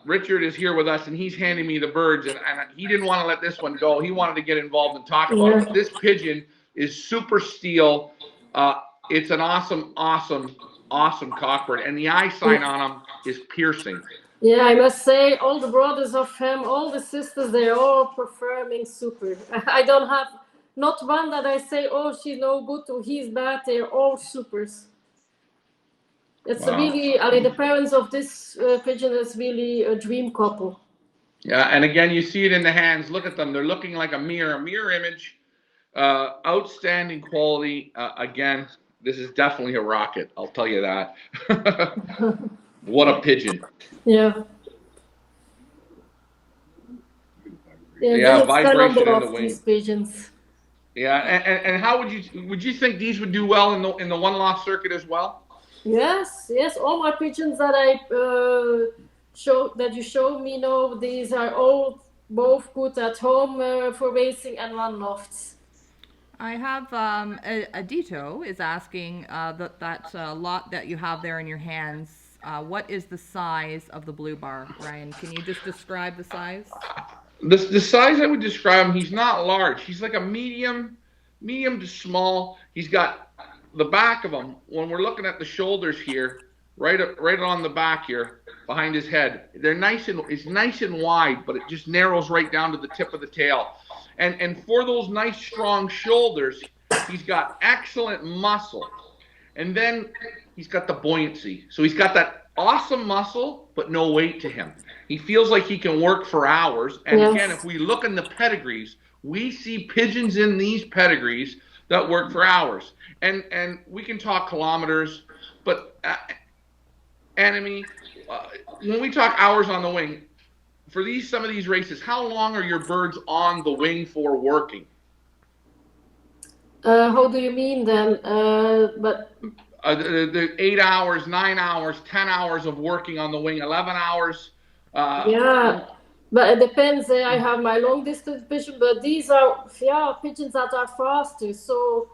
Richard is here with us, and he's handing me the birds, and he didn't want to let this one go. He wanted to get involved and talk about it. But this pigeon is super steel. It's an awesome cockbird, and the eye sign on him is piercing. Yeah, I must say, all the brothers of him, all the sisters, they're all performing super. I don't have not one that I say, oh, she's no good or he's bad. They're all supers. It's really, the parents of this pigeon is really a dream couple. Yeah, and again, you see it in the hands. Look at them. They're looking like a mirror image. Outstanding quality. Again, this is definitely a rocket. I'll tell you that. What a pigeon. Yeah. Yeah, vibration in the wing. These pigeons. Yeah, and how would you think these would do well in the one loft circuit as well? Yes, yes. All my pigeons that you showed me now, these are all both good at home for racing and run lofts. I have a Dito is asking that lot that you have there in your hands. What is the size of the blue bar, Ryan? Can you just describe the size? The size I would describe him, he's not large. He's like a medium to small. He's got the back of him. When we're looking at the shoulders here, right on the back here, behind his head, it's nice and wide, but it just narrows right down to the tip of the tail. And for those nice strong shoulders, he's got excellent muscle. And then he's got the buoyancy. So he's got that awesome muscle, but no weight to him. He feels like he can work for hours. And Yes. again, if we look in the pedigrees, we see pigeons in these pedigrees that work for hours. And we can talk kilometers, but Annemie, when we talk hours on the wing, for some of these races, how long are your birds on the wing for working? How do you mean then? But The 8 hours, 9 hours, 10 hours of working on the wing, 11 hours. yeah, but it depends. I have my long distance pigeon, but these are pigeons that are faster. So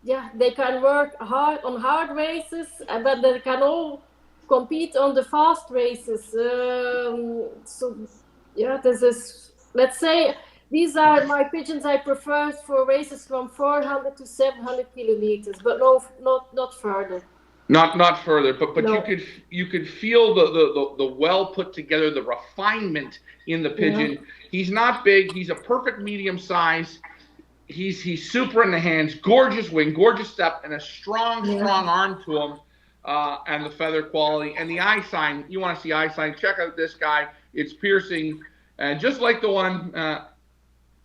yeah, they can work hard on hard races, but they can all compete on the fast races. So yeah, this is, let's say, these are my pigeons I prefer for races from 400 to 700 kilometers, but no, not further. Not further, but No. you could feel the well put together, the refinement in the pigeon. Yeah. He's not big. He's a perfect medium size. He's super in the hands. Gorgeous wing, gorgeous step, and a strong arm to him. And the feather quality and the eye sign. You want to see eye sign? Check out this guy. It's piercing, and just like the one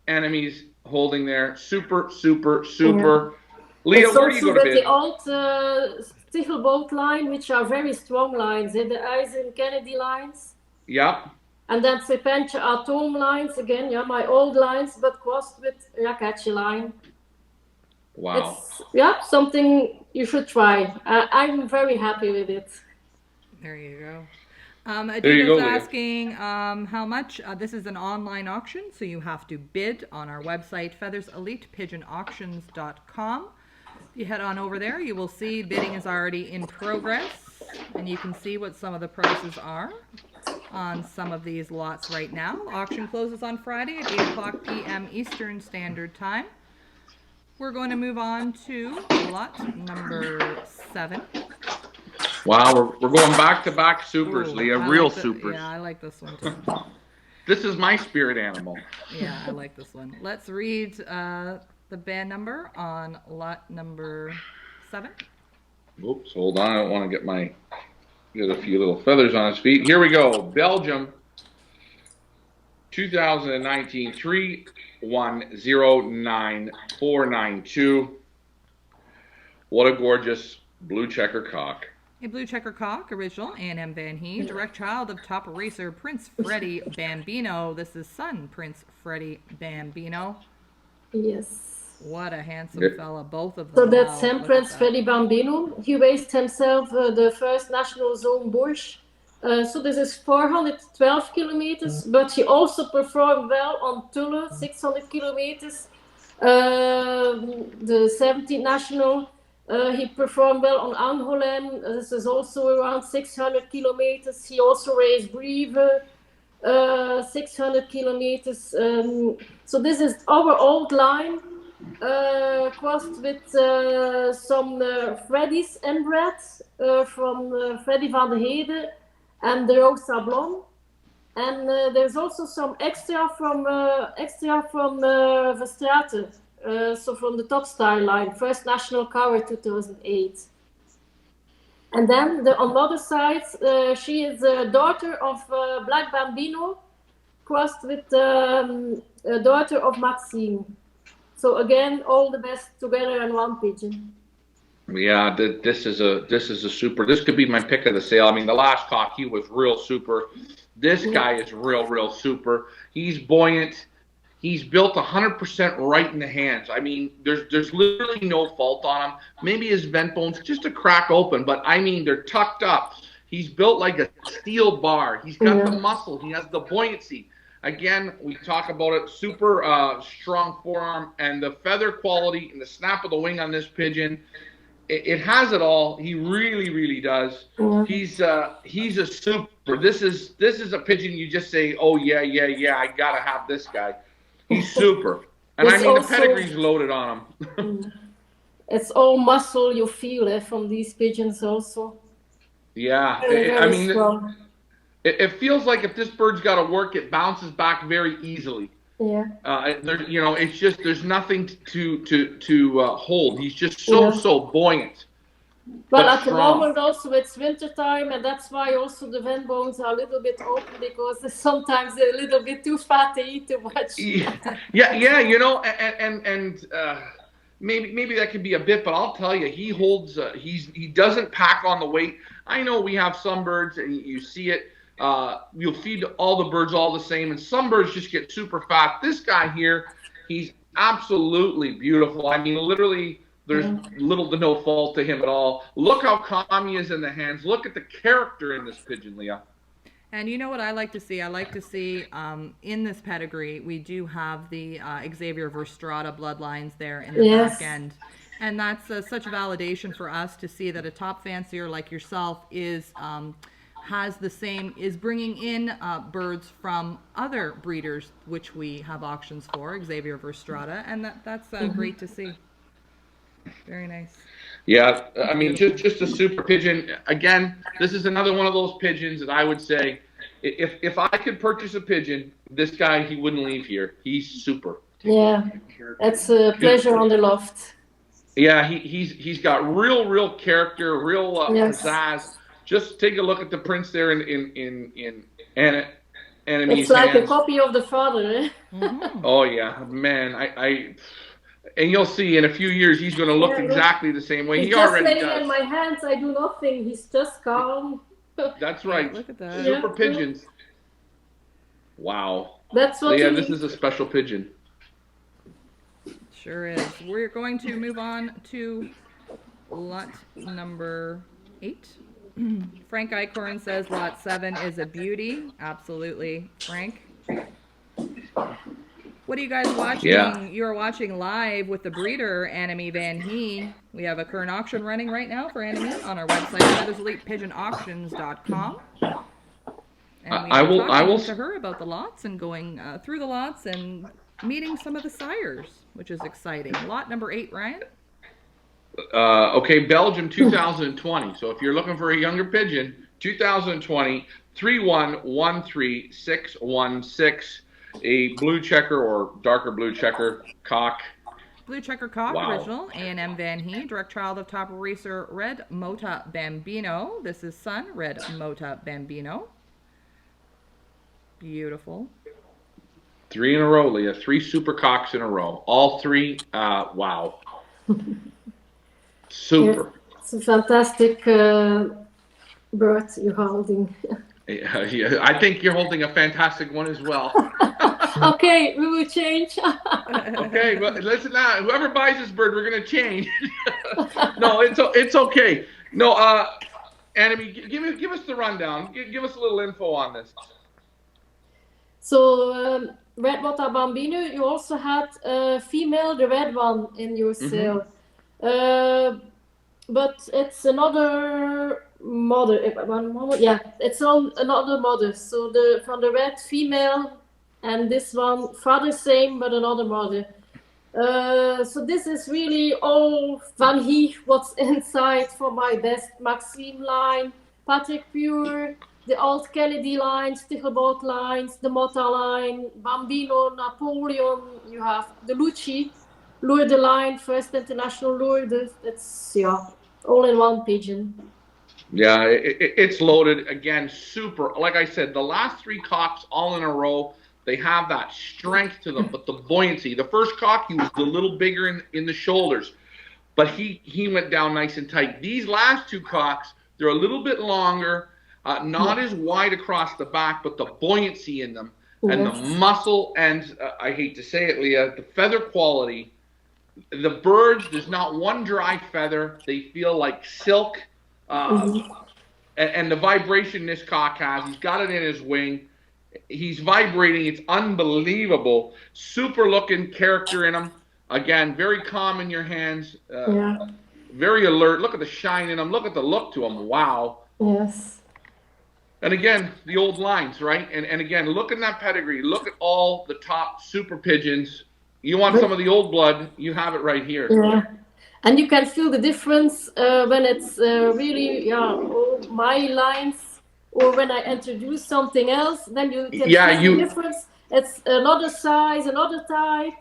Annemie's holding there. Super. Yeah. Leah, It's where do you also go to with bid? the old Stichelboat line, which are very strong lines, the Eisen Kennedy lines, Yep. and then Serpentje Atom lines again. Yeah, my old lines, but crossed with catchy line. Wow. It's something you should try. I'm very happy with it. There you go. There you go, Adita's Leah. asking how much. This is an online auction, so you have to bid on our website, featherselitepigeonauctions.com. If you head on over there, you will see bidding is already in progress, and you can see what some of the prices are on some of these lots right now. Auction closes on Friday at 8 o'clock p.m. Eastern Standard Time. We're going to move on to lot number 7. Wow, we're going back to back supers, Ooh, Leah. I Real like supers. Yeah, I like this one too. This is my spirit animal. Yeah, I like this one. Let's read the band number on lot number 7. Oops, hold on. I don't want to get a few little feathers on his feet. Here we go. Belgium, 2019 3109492. What a gorgeous blue checker cock. A blue checker cock, original, Vanhee, direct child of top racer Prince Freddie Bambino. This is son Prince Freddie Bambino. Yes. What a handsome fella, both of them. So that's Wow, him, look Prince at that. Freddie Bambino. He raced himself the first national zone Bourges. So this is 412 kilometers, but he also performed well on Tulle, 600 kilometers. The 17th national, he performed well on Angoulême. This is also around 600 kilometers. He also raced Brive, 600 kilometers. So this is our old line. Crossed with some Freddy's inbred from Freddy Vanhee and the Rose Sablon, and there's also some extra from Verstraeten, so from the Top Star line, first national cover 2008. And then on the other side, she is a daughter of Black Bambino, crossed with a daughter of Maxime. So again, all the best together in one pigeon. Yeah, this is a super. This could be my pick of the sale. I mean, the last cock, he was real super. This guy is real super. He's buoyant. He's built 100% right in the hands. I mean, there's literally no fault on him. Maybe his vent bone's just a crack open, but I mean, they're tucked up. He's built like a steel bar. He's got the muscle. He has the buoyancy. Again, we talk about it, super strong forearm, and the feather quality and the snap of the wing on this pigeon, it has it all. He really, really does. He's a super. This is a pigeon you just say, oh yeah, I gotta have this guy. He's super. And I mean, the pedigree's loaded on him. It's all muscle you feel from these pigeons also. Yeah, Very I mean, strong. It feels like if this bird's got to work, it bounces back very easily. Yeah. You know, it's just there's nothing to hold. He's just so buoyant. But at strong. the moment also it's winter time, and that's why also the vent bones are a little bit open, because sometimes they're a little bit too fat, they eat too much. Yeah, you know, and maybe that could be a bit, but I'll tell you, he holds. He doesn't pack on the weight. I know we have some birds, and you see it. You'll feed all the birds all the same, and some birds just get super fat. This guy here, he's absolutely beautiful. I mean, literally, there's little to no fault to him at all. Look how calm he is in the hands. Look at the character in this pigeon, Leah. And you know what I like to see? I like to see in this pedigree, we do have the Xavier Verstrata bloodlines there in the back end. And that's such validation for us to see that a top fancier like yourself is bringing in birds from other breeders, which we have auctions for, Xavier Verstrata, and that's great to see. Very nice. Yeah, I mean, just a super pigeon. Again, this is another one of those pigeons that I would say, if I could purchase a pigeon, this guy, he wouldn't leave here. He's super. Yeah, that's a pleasure on the loft. Yeah, he's got real character, real pizzazz. Just take a look at the prints there in Annemie's It's like hands. a copy of the father, eh? Oh yeah, man, and you'll see in a few years he's going to look exactly the same way. He already does. He's just laying in my hands. I do nothing. He's just calm. That's right. Look at that. Super pigeons. Wow. That's what. Yeah, this is a special pigeon. Sure is. We're going to move on to lot number 8. Frank Eichhorn says lot 7 is a beauty. Absolutely, Frank. What are you guys watching? Yeah. You are watching live with the breeder, Annemie Vanhee. We have a current auction running right now for Annemie on our website, featherselitepigeonauctions.com. And I will talking to her about the lots and going through the lots and meeting some of the sires, which is exciting. Lot number 8, Ryan. Okay, Belgium 2020. So if you're looking for a younger pigeon, 2020, 3113616. A blue checker or darker blue checker cock. Blue checker cock, Wow. original, A&M Vanhee, direct child of top racer Red Mota Bambino. This is son, Red Mota Bambino. Beautiful. 3 in a row, Leah. 3 super cocks in a row. All 3, wow. Super. Yeah, it's a fantastic bird you're holding. Yeah, I think you're holding a fantastic one as well. Okay, we will change. Okay, but listen now. Whoever buys this bird, we're gonna change. No, it's okay. No, Annemie, give us the rundown. Give us a little info on this. So, Red Mota Bambino, you also had a female, the red one, in your sale. But it's another mother. Yeah, it's another mother. So from the red female, and this one father same, but another mother. So this is really all Vanhee, what's inside for my best Maxime line, Patrick Pure, the old Kennedy lines, Tichelbout lines, the Mota line, Bambino, Napoleon. You have the Lucci, Lourdes line, first international Lourdes. It's all in one pigeon. Yeah, it's loaded again. Super. Like I said, the last 3 cocks all in a row. They have that strength to them, but the buoyancy. The first cock, he was a little bigger in the shoulders, but he went down nice and tight. These last 2 cocks, they're a little bit longer, not as wide across the back, but the buoyancy in them. And the muscle and, I hate to say it, Leah, the feather quality, the birds, there's not one dry feather. They feel like silk. And the vibration this cock has, he's got it in his wing. He's vibrating. It's unbelievable. Super looking character in him. Again, very calm in your hands. Very alert. Look at the shine in him. Look at the look to him. Wow. Yes. And again, the old lines, right? And again, look at that pedigree. Look at all the top super pigeons. You want some of the old blood, you have it right here. Yeah. And you can feel the difference when it's really, all my lines, or when I introduce something else, then you can feel the difference. It's another size, another type.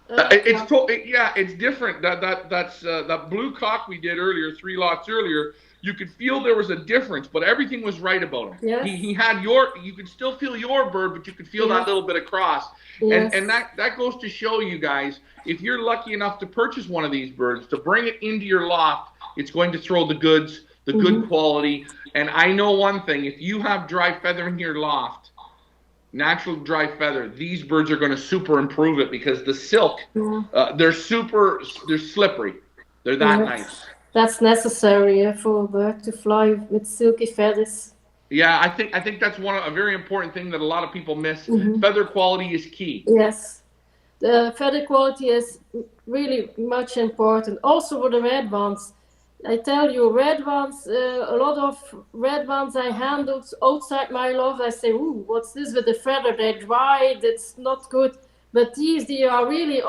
It's different. That blue cock we did earlier, 3 lots earlier. You could feel there was a difference, but everything was right about him. Yes. He had you could still feel your bird, but you could feel that little bit across. Yes. And that goes to show you guys, if you're lucky enough to purchase one of these birds, to bring it into your loft, it's going to throw the goods, the good quality. And I know one thing, if you have dry feather in your loft, natural dry feather, these birds are going to super improve it, because the silk, they're slippery. They're that nice. That's necessary for a bird to fly with silky feathers. Yeah, I think that's a very important thing that a lot of people miss. Feather quality is key. Yes, the feather quality is really much important. Also for the red ones. I tell you, red ones, a lot of red ones I handled outside my loft. I say, ooh, what's this with the feather? They're dry, that's not good. But these, they are really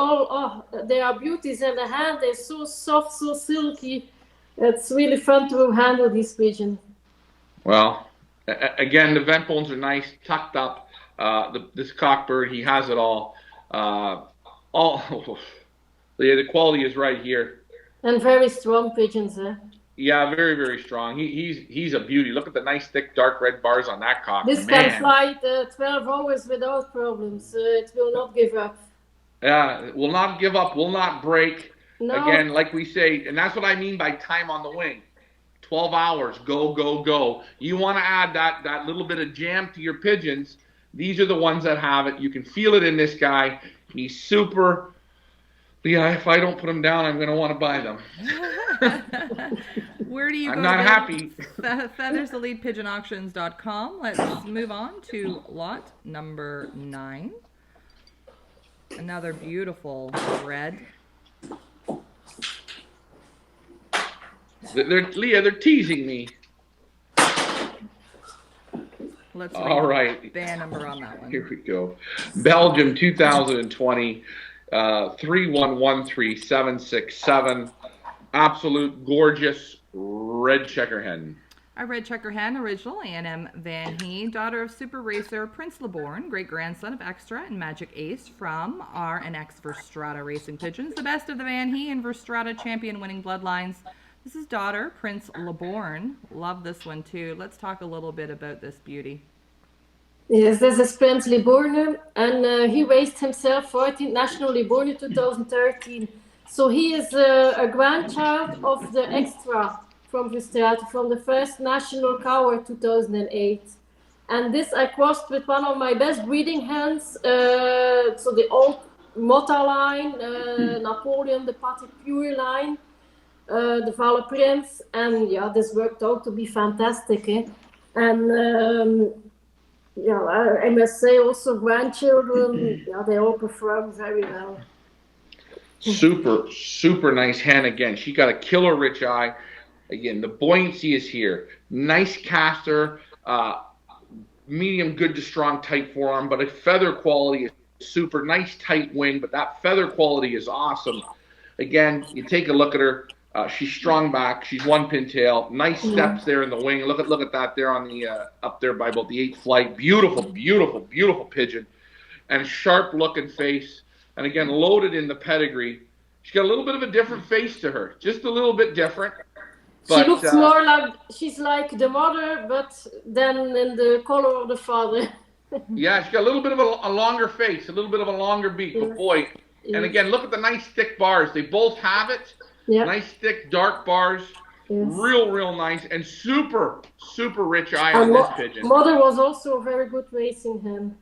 they are beauties in the hand. They're so soft, so silky. It's really fun to handle these pigeons. Well, again, the vent bones are nice, tucked up. This cockbird, he has it all. The quality is right here. And very strong pigeons, eh? Yeah, very, very strong. He's a beauty. Look at the nice, thick, dark red bars on that cock. This can fly 12 hours without problems. It will not give up. Yeah, it will not give up, will not break. No. Again, like we say, and that's what I mean by time on the wing. 12 hours, go, go, go. You want to add that little bit of jam to your pigeons. These are the ones that have it. You can feel it in this guy. He's super. Yeah, if I don't put them down, I'm going to want to buy them. Where do you go? I'm not happy. FeathersElitePigeonAuctions.com. Let's move on to lot number 9. Another beautiful red. Leah, they're teasing me. Let's all right. The band number on that one. Here we go. Belgium 2020. 3113767. Absolute gorgeous red checker hen. A red checker hen, original, Annemie Vanhee, daughter of super racer Prince Leborn, great-grandson of Extra and Magic Ace from R&X Verstrata Racing Pigeons, the best of the Vanhee and Verstrata champion-winning bloodlines. This is daughter Prince Leborn. Love this one too. Let's talk a little bit about this beauty. Yes, this is Prince Leborn, and he raced himself 14th National Leborn in 2013. So he is a grandchild of the Extra from Verstrata, from the first National Cower 2008. And this I crossed with one of my best breeding hens, so the old Motta line, Napoleon, the Patek Pure line, the Valor Prince, and yeah, this worked out to be fantastic. And I must say also grandchildren, they all perform very well. Super, super nice hen again. She got a killer rich eye. Again, the buoyancy is here. Nice caster, medium good to strong tight forearm, but a feather quality is super nice tight wing, but that feather quality is awesome. Again, you take a look at her. She's strong back. She's one pintail. Nice steps there in the wing. Look at that there on the up there by about the 8th flight. Beautiful, beautiful, beautiful pigeon, and sharp looking face. And again, loaded in the pedigree. She's got a little bit of a different face to her, just a little bit different. But, she looks more like she's like the mother, but then in the color of the father. Yeah, she's got a little bit of a longer face, a little bit of a longer beak. But boy, and again, look at the nice thick bars. They both have it. Yep. Nice thick dark bars. Yes. Real nice and super rich eye on this pigeon. Mother was also a very good racing hen.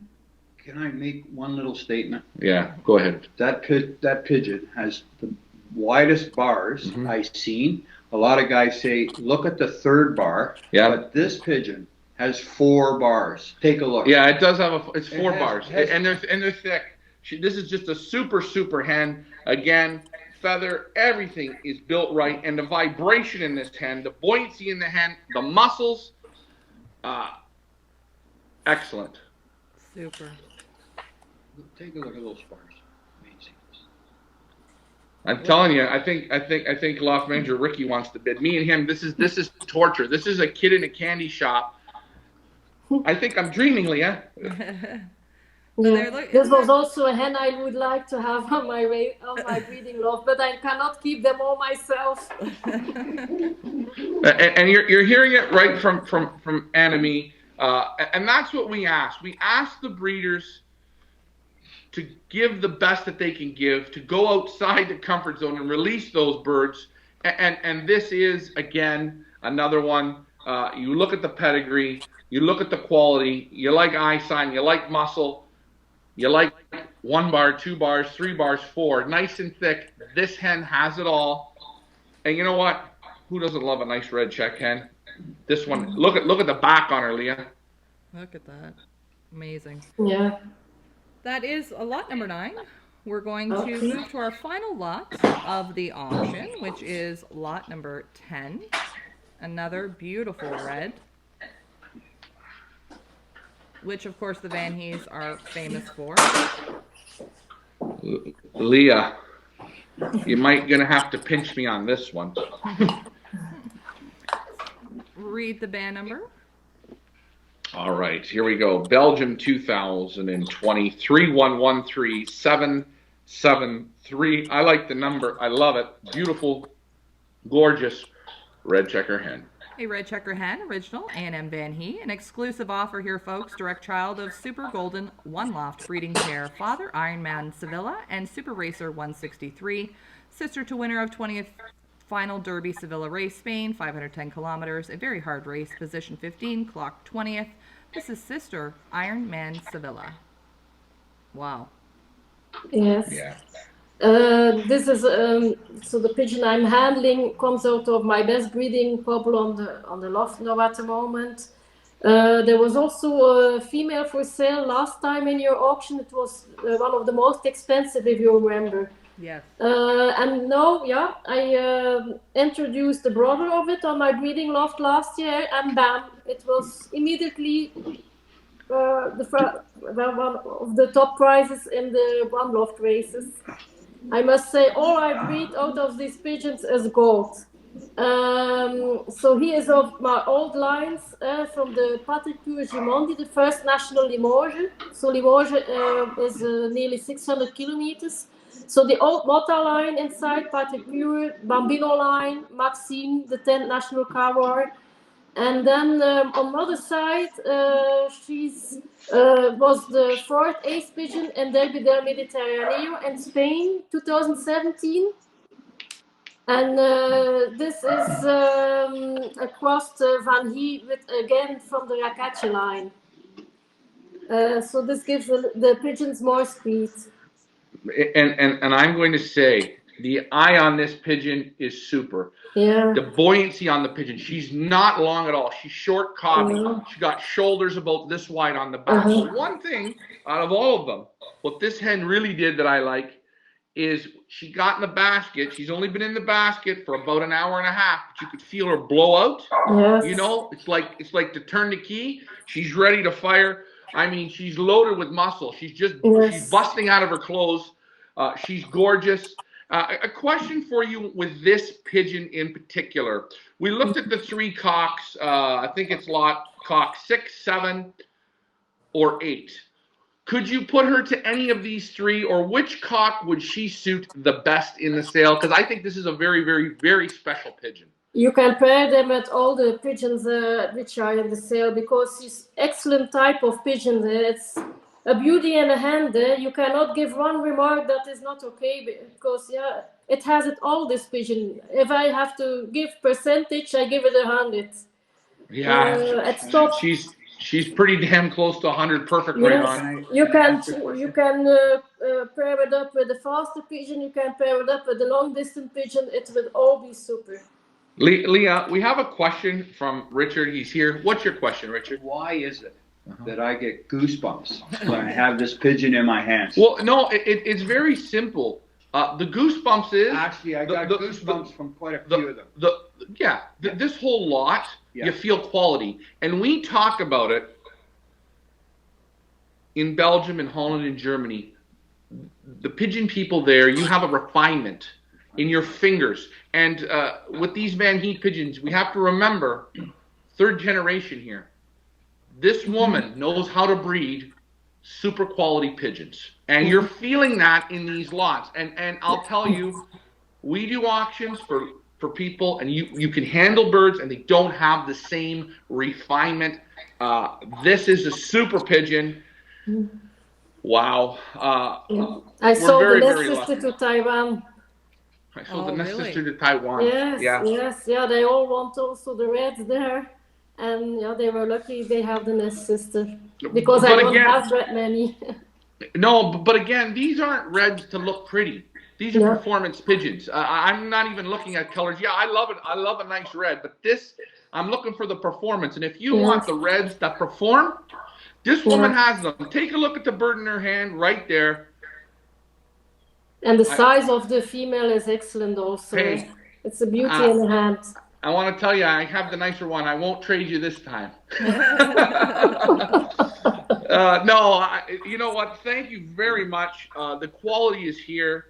Can I make one little statement? Yeah, go ahead. That pigeon has the widest bars I've seen. A lot of guys say, look at the third bar. Yeah. But this pigeon has 4 bars. Take a look. Yeah, it does have it's 4 It bars, has- and they're thick. This is just a super hen. Again, feather, everything is built right, and the vibration in this hen, the buoyancy in the hen, the muscles, excellent. Super. Take a look at those bars. Amazing. I'm telling you, I think Loft Manager Ricky wants to bid. Me and him, this is torture. This is a kid in a candy shop. I think I'm dreaming, Leah. Yeah. This was also a hen I would like to have on my breeding loft, but I cannot keep them all myself. And you're hearing it right from Annemie, and that's what we ask. We ask the breeders to give the best that they can give, to go outside the comfort zone and release those birds. And this is, again, another one. You look at the pedigree, you look at the quality, you like eye sign, you like muscle, you like 1 bar, 2 bars, 3 bars, 4, nice and thick. This hen has it all. And you know what? Who doesn't love a nice red check hen? This one, look at the back on her, Leah. Look at that. Amazing. Yeah. That is lot number 9. We're going to move to our final lot of the auction, which is lot number 10. Another beautiful red, which of course the Vanhees are famous for. Leah, you might gonna have to pinch me on this one. Read the band number. All right, here we go. Belgium 2020 3113773. I like the number. I love it. Beautiful, gorgeous red checker hen. A red checker hen, original, A&M Vanhee. An exclusive offer here, folks. Direct child of Super Golden 1 Loft breeding pair. Father Ironman Sevilla and Super Racer 163. Sister to winner of 20th Final Derby Sevilla race, Spain, 510 kilometers. A very hard race. Position 15, clock 20th. This is Sister Ironman Sevilla. Wow. Yes. Yeah. This is so the pigeon I'm handling comes out of my best breeding couple on the loft now at the moment. There was also a female for sale last time in your auction. It was one of the most expensive, if you remember. Yes. And now, yeah, I introduced the brother of it on my breeding loft last year, and bam, it was immediately one of the top prizes in the 1 Loft races. I must say, all I breed out of these pigeons is gold. So he is of my old lines from the Patrick Pure Gimondi, the first national Limoges. So Limoges is nearly 600 kilometers. So the old Mota line inside, Patrick Pure, Bambino line, Maxime, the 10th national Coward. And then on the other side, she's was the 4th ace pigeon in Derby del Mediterraneo in Spain, 2017. And this is a crossed Vanhee with, again, from the Racache line. So this gives the pigeons more speed. And I'm going to say the eye on this pigeon is super. Yeah. The buoyancy on the pigeon. She's not long at all. She's short cobbing. She got shoulders about this wide on the back. So one thing out of all of them, what this hen really did that I like is she got in the basket. She's only been in the basket for about an hour and a half, but you could feel her blow out. Yes. You know, it's like to turn the key. She's ready to fire. I mean, she's loaded with muscle. She's just she's busting out of her clothes. She's gorgeous. A question for you with this pigeon in particular. We looked at the 3 cocks. I think it's lot cock 6, 7, or 8. Could you put her to any of these 3, or which cock would she suit the best in the sale? Because I think this is a very, very, very special pigeon. You can pair them with all the pigeons which are in the sale, because she's excellent type of pigeon. It's a beauty in a hand. You cannot give one remark that is not okay, because yeah, it has it all, this pigeon. If I have to give percentage, I give it 100. Yeah, It's top. She's pretty damn close to 100 perfect right Yes, on. you Can I can ask a question? you can pair it up with the faster pigeon. You can pair it up with the long distance pigeon. It will all be super. Leah, we have a question from Richard. He's here. What's your question, Richard? Why is it that I get goosebumps when I have this pigeon in my hands? Well, no, it's very simple. The goosebumps is Actually, I got goosebumps from quite a few of them. this whole lot. Yeah. You feel quality, and we talk about it in Belgium and Holland and Germany. The pigeon people there, you have a refinement in your fingers, and with these Vanhee pigeons, we have to remember, third generation here. This woman knows how to breed super quality pigeons, and you're feeling that in these lots. And I'll tell you, we do auctions for people, and you can handle birds, and they don't have the same refinement. This is a super pigeon. Wow. I saw the very, nest very sister lucky. to Taiwan. I saw the Oh, nest really? sister to Taiwan. Yes, they all want also the reds there. And yeah, they were lucky they have the nest sister. Because But I don't again- have that many. No, but again, these aren't reds to look pretty. These are Yeah. performance pigeons. I'm not even looking at colors. Yeah, I love it. I love a nice red, but this, I'm looking for the performance. And if you Yeah. want the reds that perform, this woman has them. Take a look at the bird in her hand right there. And the size of the female is excellent also. Hey, It's a beauty in the hand. I want to tell you, I have the nicer one. I won't trade you this time. No, you know what? Thank you very much. The quality is here.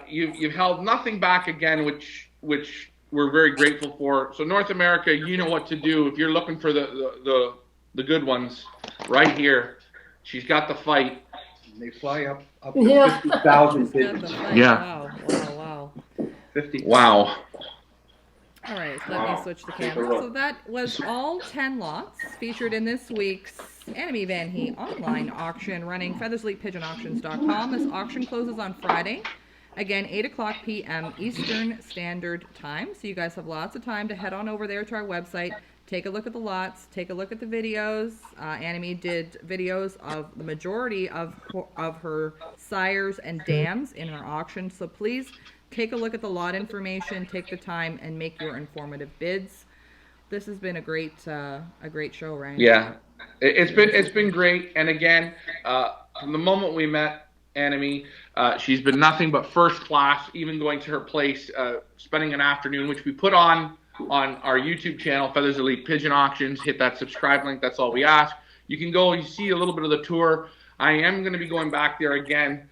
You've held nothing back again, which we're very grateful for. So North America, you know what to do if you're looking for the good ones. Right here, she's got the fight. They fly up to Yeah. 50,000 Got the pigeons. fight. Yeah. Wow. 50. Wow. All right, so let me switch the camera. So that was all 10 lots featured in this week's Annemie Vanhee online auction running feathersleeppigeonauctions.com. This auction closes on Friday. Again, 8 o'clock p.m. Eastern Standard Time. So you guys have lots of time to head on over there to our website. Take a look at the lots. Take a look at the videos. Annemie did videos of the majority of her sires and dams in her auction. So please take a look at the lot information. Take the time and make your informative bids. This has been a great show, Ryan. Yeah, it's been great. And again, from the moment we met Annemie, she's been nothing but first class. Even going to her place, spending an afternoon, which we put on our YouTube channel, Feathers Elite Pigeon Auctions. Hit that subscribe link. That's all we ask. You can go. You see a little bit of the tour. I am going to be going back there again.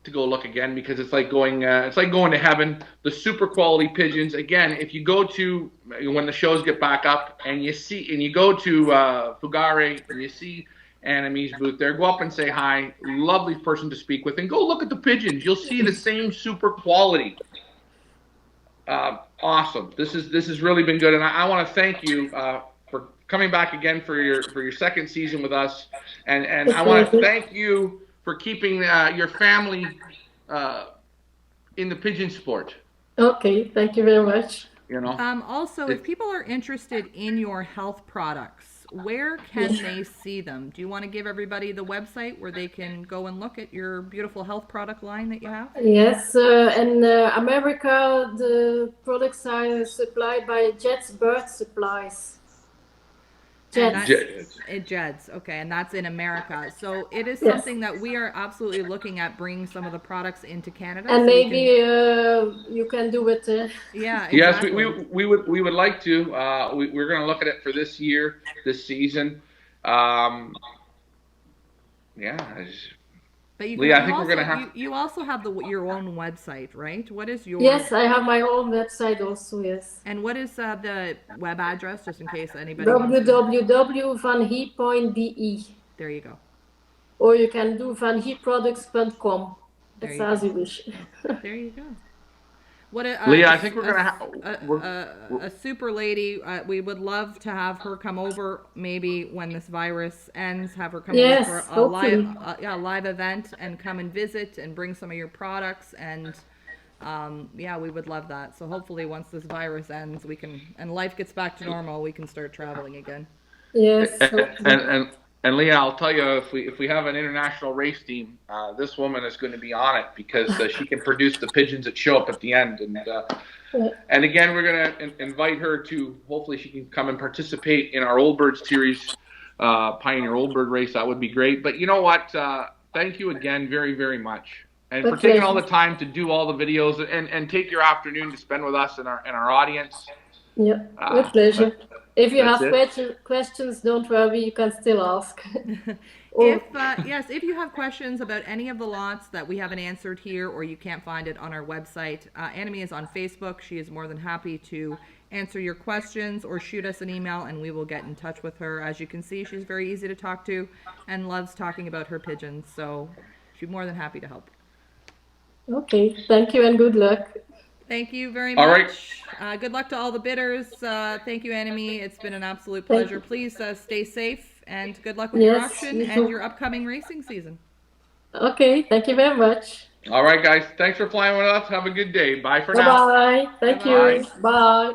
To go look again, because it's like going to heaven. The super quality pigeons. Again, if you go to, when the shows get back up and you go to Fugare and you see Annemie's booth there, go up and say hi. Lovely person to speak with, and go look at the pigeons. You'll see the same super quality. Awesome. This has really been good, and I want to thank you for coming back again for your second season with us, and I want to thank you for keeping your family in the pigeon sport. Okay, thank you very much. You know. Also, if people are interested in your health products, where can they see them? Do you want to give everybody the website where they can go and look at your beautiful health product line that you have? Yes, in America, the products are supplied by Jets Bird Supplies. Jeds, okay, and that's in America. So it is something that we are absolutely looking at, bringing some of the products into Canada. And so maybe you can do it. Yeah, exactly. Yes, we would like to. We're going to look at it for this season. But Leah, I think we're gonna have. You also have your own website, right? What is your? Yes, I have my own website also. Yes. And what is the web address, just in case anybody? www.vanhee.be. There you go. Or you can do vanheeproducts.com. It's as you wish. There you go. What Leah, I think we're gonna have a super lady. We would love to have her come over. Maybe when this virus ends, have her come over for a live event and come and visit and bring some of your products. And we would love that. So hopefully, once this virus ends, and life gets back to normal, we can start traveling again. Yes. And Leah, I'll tell you, if we have an international race team, this woman is going to be on it because she can produce the pigeons that show up at the end. And again, we're going to invite her to, hopefully she can come and participate in our Old Bird Series, Pioneer Old Bird race. That would be great. But you know what? Thank you again very, very much. And for taking all the time to do all the videos and take your afternoon to spend with us and our audience. Yeah, with pleasure. If you have questions, don't worry, you can still ask. If you have questions about any of the lots that we haven't answered here or you can't find it on our website, Annemie is on Facebook. She is more than happy to answer your questions or shoot us an email and we will get in touch with her. As you can see, she's very easy to talk to and loves talking about her pigeons, so she's more than happy to help. Okay, thank you and good luck. Thank you very much. All right. Good luck to all the bidders. Thank you, Annemie. It's been an absolute pleasure. Please stay safe and good luck with your auction and your upcoming racing season. Okay, thank you very much. All right, guys. Thanks for flying with us. Have a good day. Bye for now. Bye-bye. Thank you. Bye.